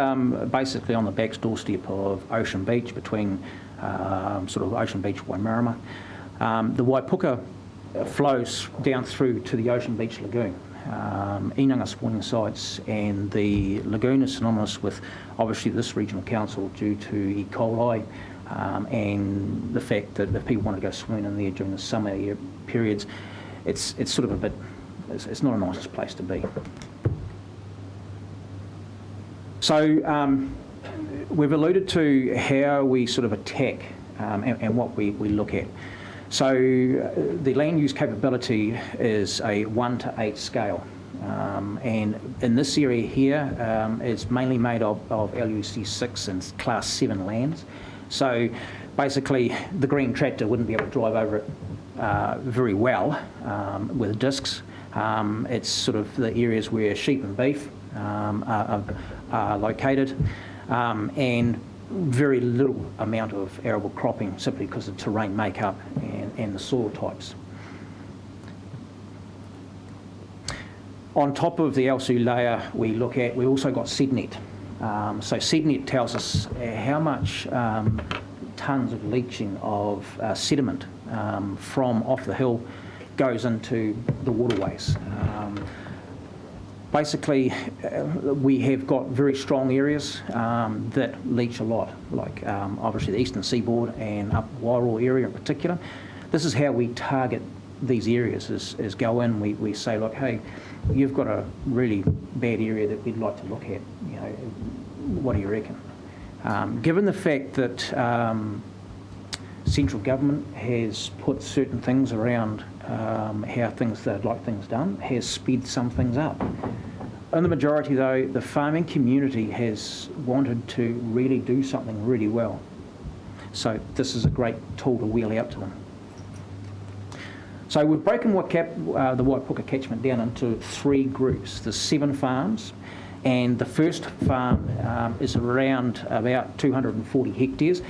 S21: basically on the back doorstep of Ocean Beach, between sort of Ocean Beach, Waimarama. The Waipuka flows down through to the Ocean Beach Lagoon, inanga spawning sites, and the lagoon is synonymous with obviously this regional council due to E. coli and the fact that if people want to go swimming in there during the summer periods, it's sort of a bit, it's not a nice place to be. So we've alluded to how we sort of attack and what we look at. So the land use capability is a 1 to 8 scale. And in this area here, it's mainly made of LUC 6 and Class 7 lands. So basically, the green tractor wouldn't be able to drive over it very well with discs. It's sort of the areas where sheep and beef are located, and very little amount of arable cropping simply because of terrain makeup and the soil types. On top of the LC layer we also got SEDNet. So SEDNet tells us how much tonnes of leaching of sediment from off the hill goes into the waterways. Basically, we have got very strong areas that leach a lot, like obviously the eastern seaboard and up Wairoa area in particular. This is how we target these areas, is go in, we say, look, hey, you've got a really bad area that we'd like to look at, you know, what do you reckon? Given the fact that central government has put certain things around how they'd like things done, has sped some things up. In the majority though, the farming community has wanted to really do something really well. So this is a great tool to wheel out to them. So we've broken the Waipuka catchment down into 3 groups. There's 7 farms, and the first farm is around about 240 hectares.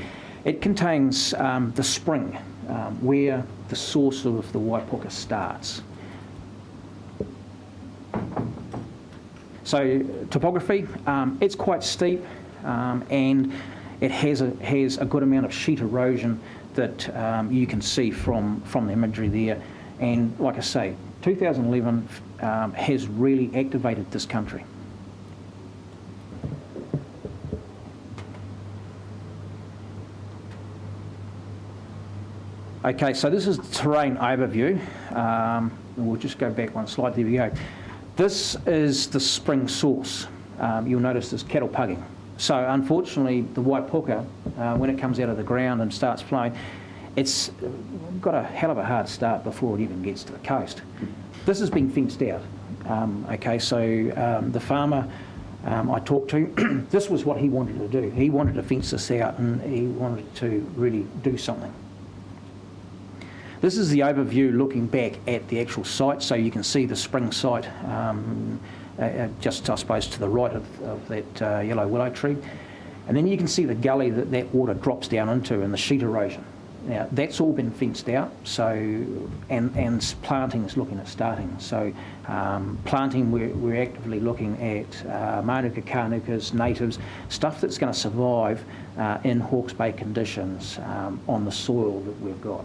S21: It contains the spring, where the source of the Waipuka starts. So topography, it's quite steep, and it has a good amount of sheet erosion that you can see from the imagery there. And like I say, 2011 has really activated this country. Okay, so this is the terrain overview. We'll just go back one slide, there we go. This is the spring source. You'll notice there's cattle pugging. So unfortunately, the Waipuka, when it comes out of the ground and starts flowing, it's got a hell of a hard start before it even gets to the coast. This has been fenced out. Okay, so the farmer I talked to, this was what he wanted to do. He wanted to fence this out, and he wanted to really do something. This is the overview looking back at the actual site, so you can see the spring site just, I suppose, to the right of that yellow willow tree. And then you can see the gully that water drops down into and the sheet erosion. Now, that's all been fenced out, so and planting is looking at starting. So planting, we're actively looking at Manuka, Kanukas, natives, stuff that's going to survive in Hawke's Bay conditions on the soil that we've got.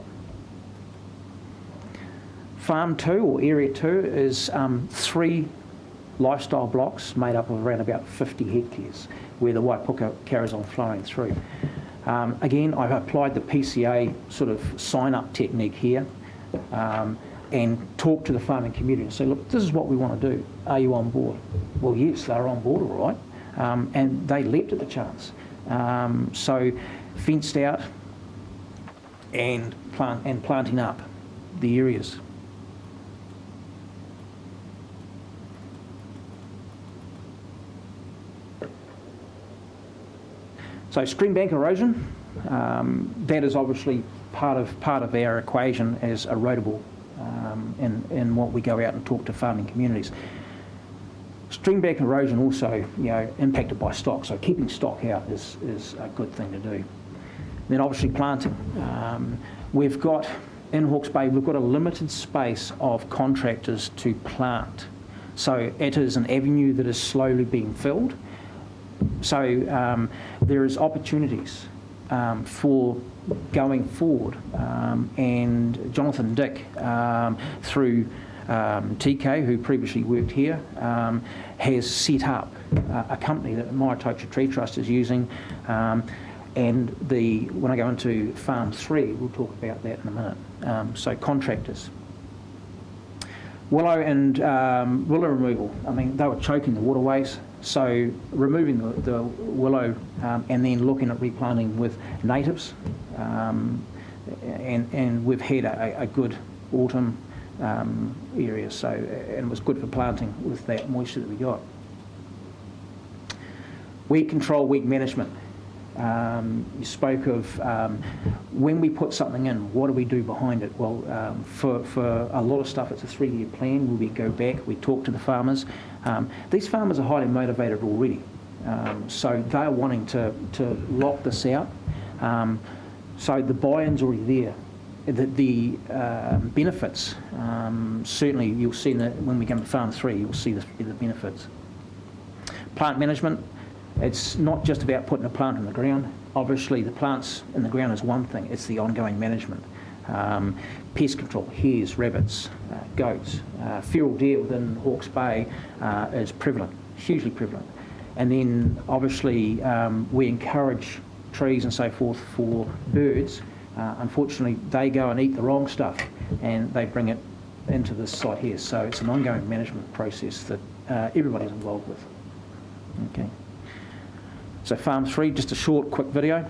S21: Farm 2, or Area 2, is 3 lifestyle blocks made up of around about 50 hectares where the Waipuka carries on flowing through. Again, I've applied the PCA sort of sign-up technique here and talked to the farming community and say, look, this is what we want to do. Are you on board? Well, yes, they're on board, all right. And they leapt at the chance. So fenced out and planting up the areas. So stream bank erosion, that is obviously part of our equation as erodible in what we go out and talk to farming communities. Stream bank erosion also, impacted by stock, so keeping stock out is a good thing to do. Then obviously planting. We've got, in Hawke's Bay, we've got a limited space of contractors to plant. So it is an avenue that is slowly being filled. So there is opportunities for going forward, and Jonathan Dick, through TK, who previously worked here, has set up a company that Maitocha Tree Trust is using. And when I go into Farm 3, we'll talk about that in a minute. So contractors. Willow and willow removal. I mean, they were choking the waterways. So removing the willow and then looking at replanting with natives. And we've had a good autumn area, so, and it was good for planting with that moisture that we got. Weed control, weed management. You spoke of when we put something in, what do we do behind it? Well, for a lot of stuff, it's a 3-year plan where we go back, we talk to the farmers. These farmers are highly motivated already, so they're wanting to lock this out. So the buy-in's already there. The benefits, certainly you'll see that when we come to Farm 3, you'll see the benefits. Plant management. It's not just about putting a plant in the ground. Obviously, the plants in the ground is one thing. It's the ongoing management. Pest control, hares, rabbits, goats. Feral deer within Hawke's Bay is prevalent, hugely prevalent. And then, obviously, we encourage trees and so forth for birds. Unfortunately, they go and eat the wrong stuff, and they bring it into this site here. So it's an ongoing management process that everybody's involved with. Okay. So Farm 3, just a short, quick video.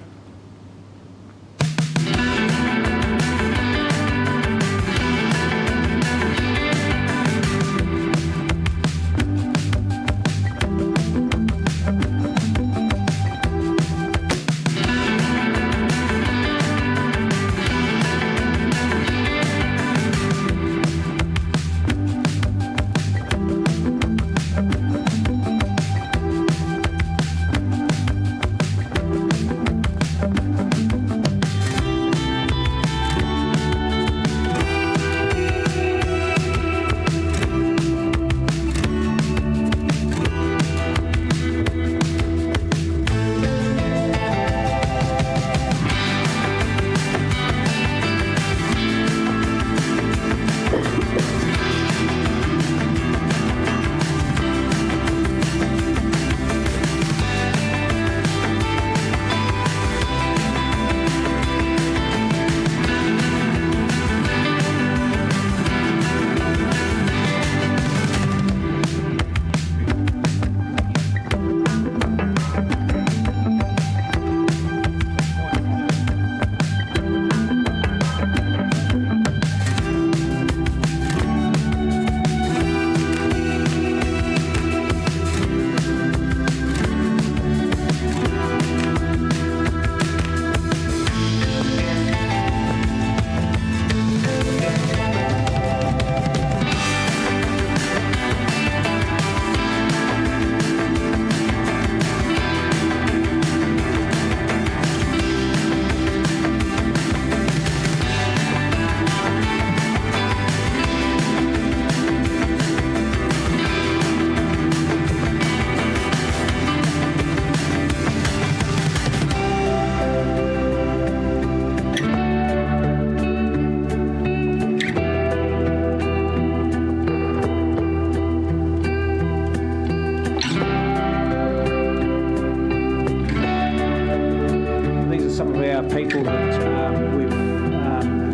S21: People that we've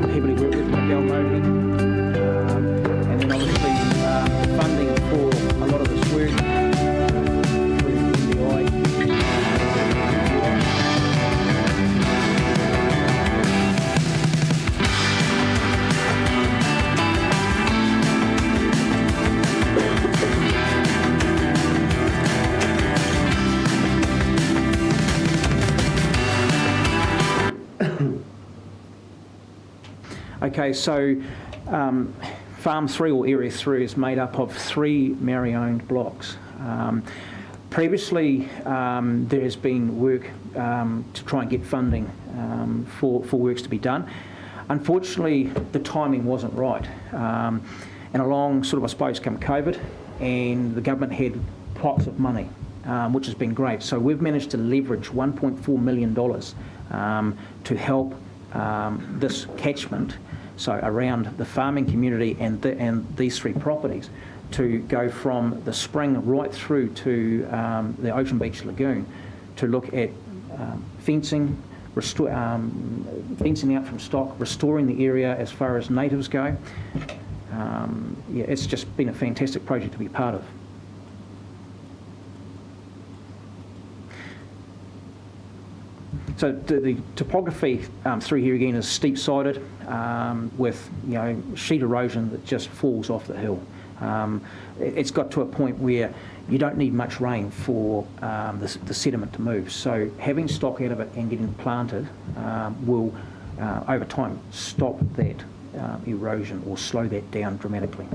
S21: heavily worked with, Miguel Modi, and then obviously funding for a lot of this work with NDI. Okay, so Farm 3 or Area 3 is made up of 3 Maori-owned blocks. Previously, there has been work to try and get funding for works to be done. Unfortunately, the timing wasn't right. And along, sort of, I suppose, come COVID, and the government had pots of money, which has been great. So we've managed to leverage $1.4 million to help this catchment so around the farming community and these 3 properties, to go from the spring right through to the Ocean Beach Lagoon, to look at fencing, fencing out from stock, restoring the area as far as natives go. Yeah, it's just been a fantastic project to be part of. So the topography through here again is steep-sided with sheet erosion that just falls off the hill. It's got to a point where you don't need much rain for the sediment to move. So having stock out of it and getting planted will, over time, stop that erosion or slow that down dramatically.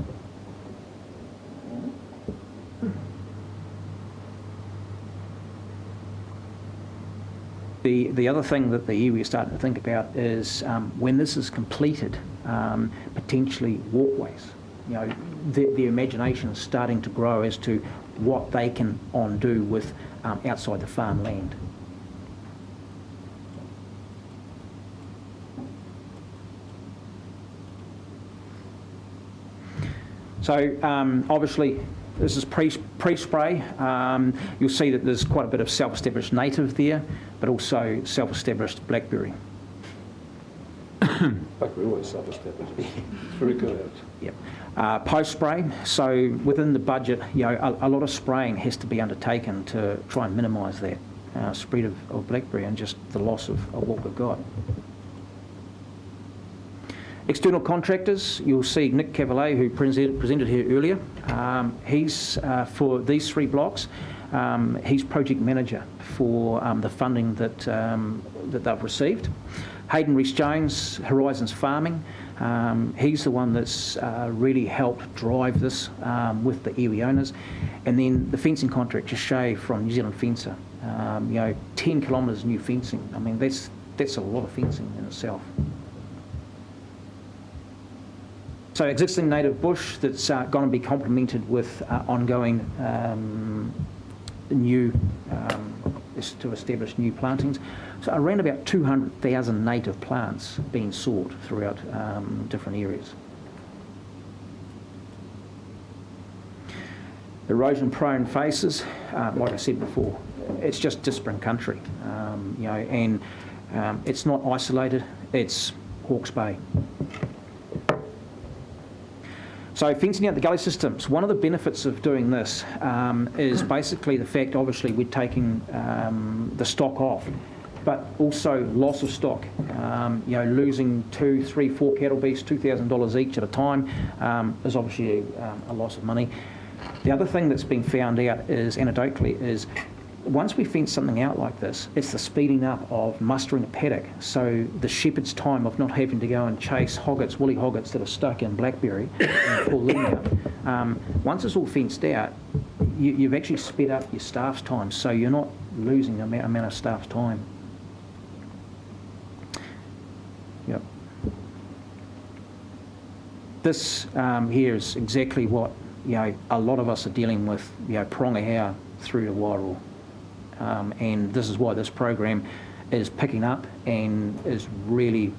S21: The other thing that the iwi is starting to think about is when this is completed, potentially walkways. The imagination is starting to grow as to what they can undo with outside the farmland. So obviously this is pre-spray. You'll see that there's quite a bit of self-established native there, but also self-established blackberry.
S15: Blackberry always self-established. It's very good.
S21: Yep. Post-spray, so within the budget, a lot of spraying has to be undertaken to try and minimise that spread of blackberry and just the loss of what we've got. External contractors, you'll see Nick Cavalier, who presented here earlier. He's, for these 3 blocks, he's project manager for the funding that they've received. Hayden Rees-Jones, Horizons Farming, he's the one that's really helped drive this with the iwi owners. And then the fencing contractor, Shay from New Zealand Fencer, 10 kilometres new fencing. I mean, that's a lot of fencing in itself. So existing native bush that's going to be complemented with ongoing new, to establish new plantings. So around about 200,000 native plants being sought throughout different areas. Erosion-prone faces, like I said before, it's just disparate country, and it's not isolated, it's Hawke's Bay. So fencing out the gully systems, one of the benefits of doing this is basically the fact, obviously, we're taking the stock off, but also loss of stock. Losing 2, 3, 4 cattle beasts, $2,000 each at a time is obviously a loss of money. The other thing that's been found out is, anecdotally, is once we fence something out like this, it's the speeding up of mustering a paddock. So the shepherd's time of not having to go and chase hoggets, woolly hoggets that are stuck in blackberry and pull them out. Once it's all fenced out, you've actually sped up your staff's time, so you're not losing the amount of staff's time. Yep. This here is exactly what a lot of us are dealing with, Pronga through to Wairoa. And this is why this program is picking up and is really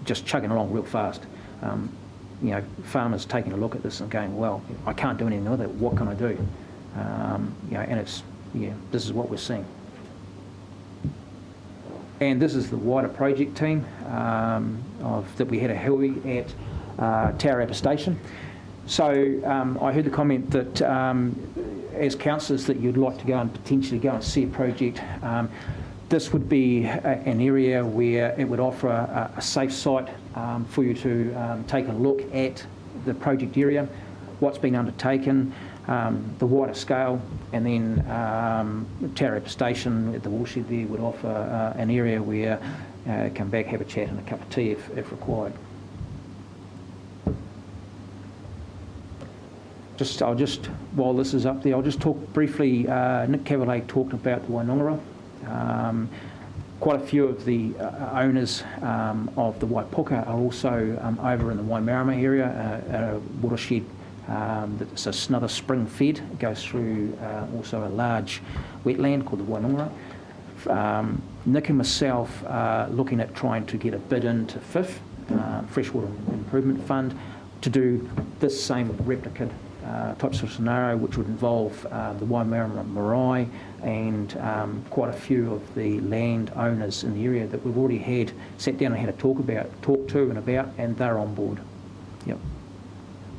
S21: just chugging along real fast. Farmers taking a look at this and going, well, I can't do anything with it, what can I do? And it's, this is what we're seeing. And this is the wider project team that we had a hui at Taurapa Station. So I heard the comment that as councillors that you'd like to go and potentially go and see a project, this would be an area where it would offer a safe site for you to take a look at the project area, what's been undertaken, the wider scale, and then Taurapa Station at the woolshed there would offer an area where come back, have a chat and a cup of tea if required. While this is up there, I'll just talk briefly. Nick Cavalier talked about the Wainongara. Quite a few of the owners of the Waipuka are also over in the Waimarama area, at a watershed that's another spring fed. It goes through also a large wetland called the Wainongara. Nick and myself are looking at trying to get a bid into FIF Freshwater Improvement Fund to do this same replicate types of scenario, which would involve the Waimara Marae and quite a few of the land owners in the area that we've already sat down and had a talk to and about, and they're on board. Yep.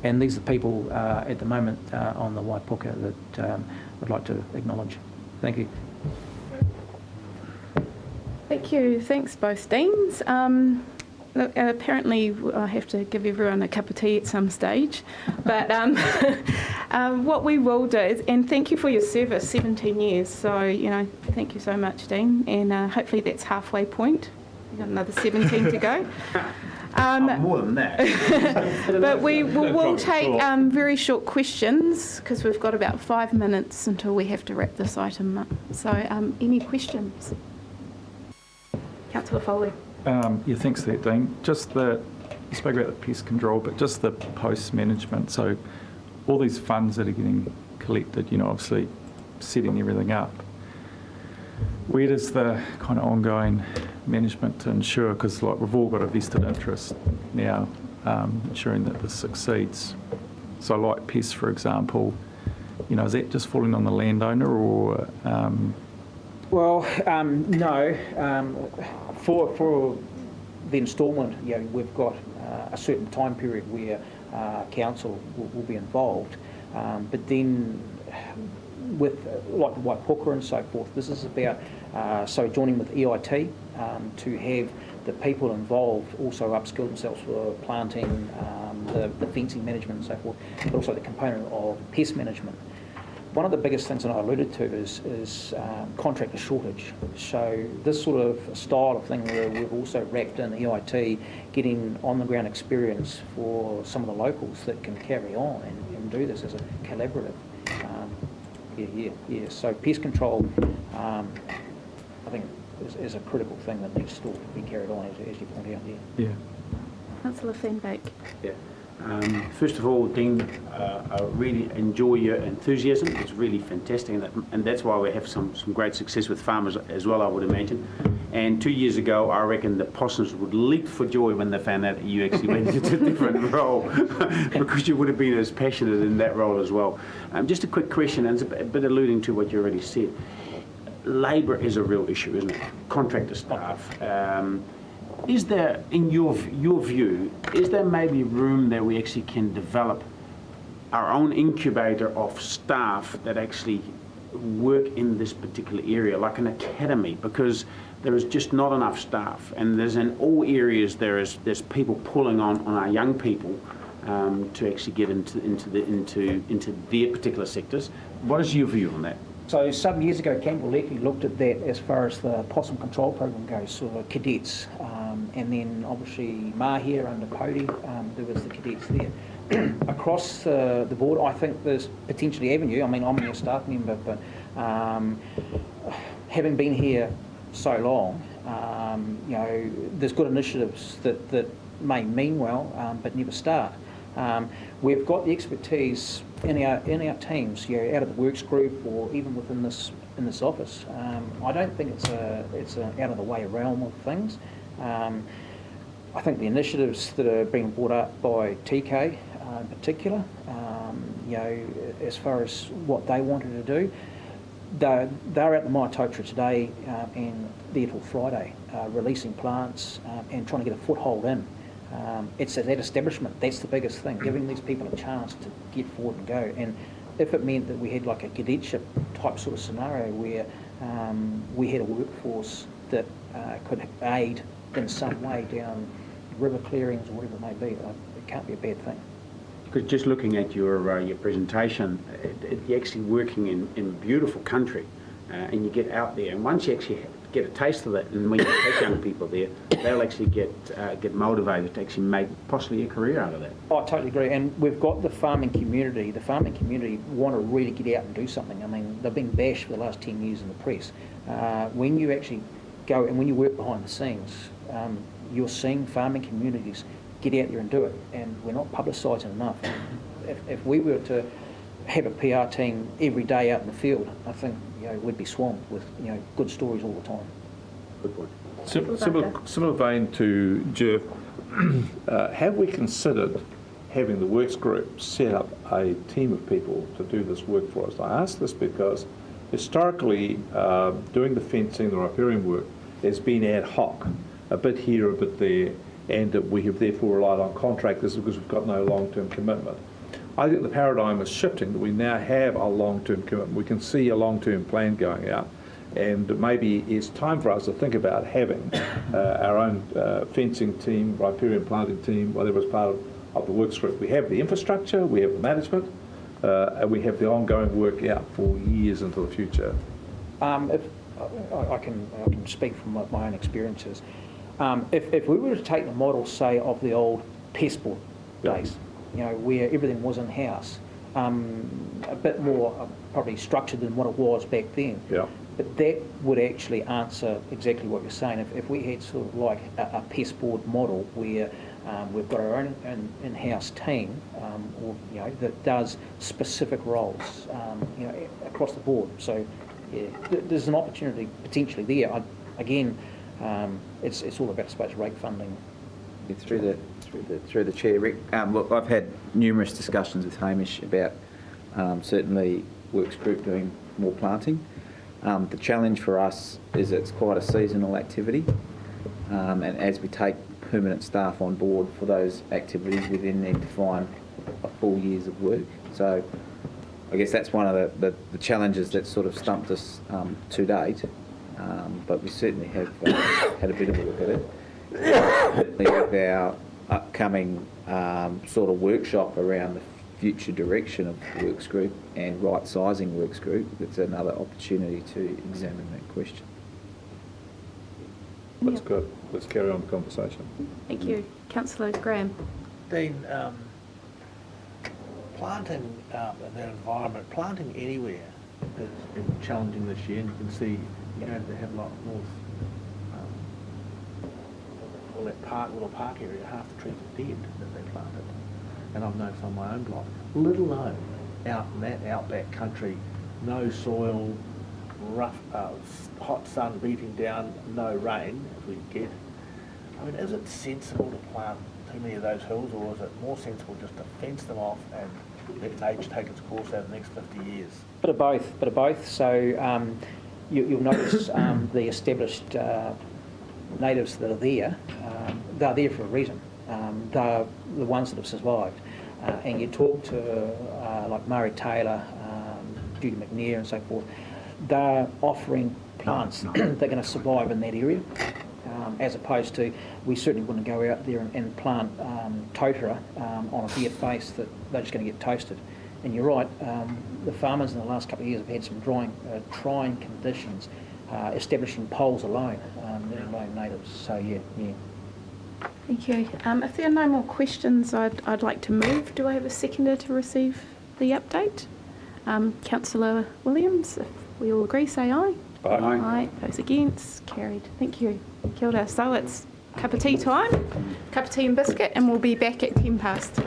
S21: And these are the people at the moment on the Waipuka that I'd like to acknowledge. Thank you.
S1: Thank you. Thanks, both Deans. Look, apparently I have to give everyone a cup of tea at some stage, but what we will do is, and thank you for your service, 17 years, so, you know, thank you so much, Dean, and hopefully that's halfway point. We've got another 17 to go.
S17: More than that.
S1: But we'll take very short questions because we've got about 5 minutes until we have to wrap this item up. So any questions? Councillor Foley.
S2: Yeah, thanks for that, Dean. Just you spoke about the pest control, but just the post-management. So all these funds that are getting collected, you know, obviously setting everything up. Where does the kind of ongoing management to ensure, because like we've all got a vested interest now, ensuring that this succeeds. So like pests, for example, you know, is that just falling on the landowner or?
S21: Well, no. For the instalment, you know, we've got a certain time period where council will be involved, but then with like the Waipuka and so forth, this is about joining with EIT to have the people involved also upskill themselves for planting, the fencing management and so forth, but also the component of pest management. One of the biggest things that I alluded to is contractor shortage. So this sort of style of thing where we've also wrapped in EIT, getting on-the-ground experience for some of the locals that can carry on and do this as a collaborative. Yeah. So pest control, I think, is a critical thing that needs still to be carried on, as you point out there.
S2: Yeah.
S1: Councillor Fenbeck.
S17: Yeah. First of all, Dean, I really enjoy your enthusiasm. It's really fantastic, and that's why we have some great success with farmers as well, I would imagine. And 2 years ago, I reckon the possums would leap for joy when they found out that you actually went into a different role, because you would have been as passionate in that role as well. Just a quick question, and it's a bit alluding to what you already said. Labour is a real issue, isn't it? Contractor staff. Is there, in your view, is there maybe room that we actually can develop our own incubator of staff that actually work in this particular area, like an academy? Because there is just not enough staff, and there's in all areas there's people pulling on our young people to actually get into their particular sectors. What is your view on that?
S21: So some years ago, Campbell Leakey looked at that as far as the possum control program goes, sort of cadets, and then obviously Mahia under Cody, there was the cadets there. Across the board, I think there's potentially avenue. I mean, I'm a staff member, but having been here so long, you know, there's good initiatives that may mean well, but never start. We've got the expertise in our teams, you know, out of the works group or even within this office. I don't think it's an out of the way realm of things. I think the initiatives that are being brought up by TK in particular, you know, as far as what they wanted to do, they're at the Maitotra today and there till Friday, releasing plants and trying to get a foothold in. It's that establishment, that's the biggest thing, giving these people a chance to get forward and go. And if it meant that we had like a cadetship type sort of scenario where we had a workforce that could aid in some way down river clearings or whatever it may be, it can't be a bad thing.
S17: Because just looking at your presentation, you're actually working in beautiful country, and you get out there, and once you actually get a taste of that, and when you take young people there, they'll actually get motivated to actually make possibly a career out of that.
S21: I totally agree, and we've got the farming community. The farming community want to really get out and do something. I mean, they've been bashed for the last 10 years in the press. When you actually go and when you work behind the scenes, you're seeing farming communities get out there and do it, and we're not publicising enough. If we were to have a PR team every day out in the field, I think, you know, we'd be swamped with, you know, good stories all the time.
S17: Good point.
S15: Similar vein to Jeff, have we considered having the works group set up a team of people to do this work for us? I ask this because historically, doing the fencing, the riparian work, has been ad hoc, a bit here, a bit there, and we have therefore relied on contractors because we've got no long-term commitment. I think the paradigm is shifting, that we now have a long-term commitment. We can see a long-term plan going out, and maybe it's time for us to think about having our own fencing team, riparian planting team, whatever is part of the works group. We have the infrastructure, we have the management, and we have the ongoing work out for years into the future.
S21: If I can speak from my own experiences. If we were to take the model, say, of the old pestboard days, you know, where everything was in-house, a bit more probably structured than what it was back then.
S15: Yeah.
S21: But that would actually answer exactly what you're saying. If we had sort of like a pestboard model where we've got our own in-house team, or, you know, that does specific roles, you know, across the board. So, yeah, there's an opportunity potentially there. Again, it's all about, I suppose, rate funding.
S18: Through the chair, Rick. Look, I've had numerous discussions with Hamish about certainly works group doing more planting. The challenge for us is it's quite a seasonal activity, and as we take permanent staff on board for those activities, we then need to find a full years of work. So I guess that's one of the challenges that sort of stumped us to date, but we certainly have had a bit of a look at it. With our upcoming sort of workshop around the future direction of the works group and right sizing works group, it's another opportunity to examine that question.
S15: That's good. Let's carry on the conversation.
S1: Thank you. Councillor Graham.
S16: Dean, planting in that environment, planting anywhere has been challenging this year, and you can see, you know, they have like north, all that little park area, half the trees are dead that they planted. And I've noticed on my own block, let alone out in that outback country, no soil, rough, hot sun beating down, no rain as we get. I mean, is it sensible to plant too many of those hills, or is it more sensible just to fence them off and let nature take its course over the next 50 years?
S21: Bit of both. So you'll notice the established natives that are there, they're there for a reason. They're the ones that have survived. And you talk to like Murray Taylor, Judy McNair and so forth, they're offering plants that are going to survive in that area, as opposed to, we certainly wouldn't go out there and plant totara on a bare face that they're just going to get toasted. And you're right, the farmers in the last couple of years have had some trying conditions, establishing poles alone, let alone natives. So yeah.
S1: Thank you. If there are no more questions, I'd like to move. Do I have a seconder to receive the update? Councillor Williams, if we all agree, say aye.
S15: Aye.
S1: Aye. Those against? Carried. Thank you. Kia ora. So it's cup of tea time, cup of tea and biscuit, and we'll be back at 10 past.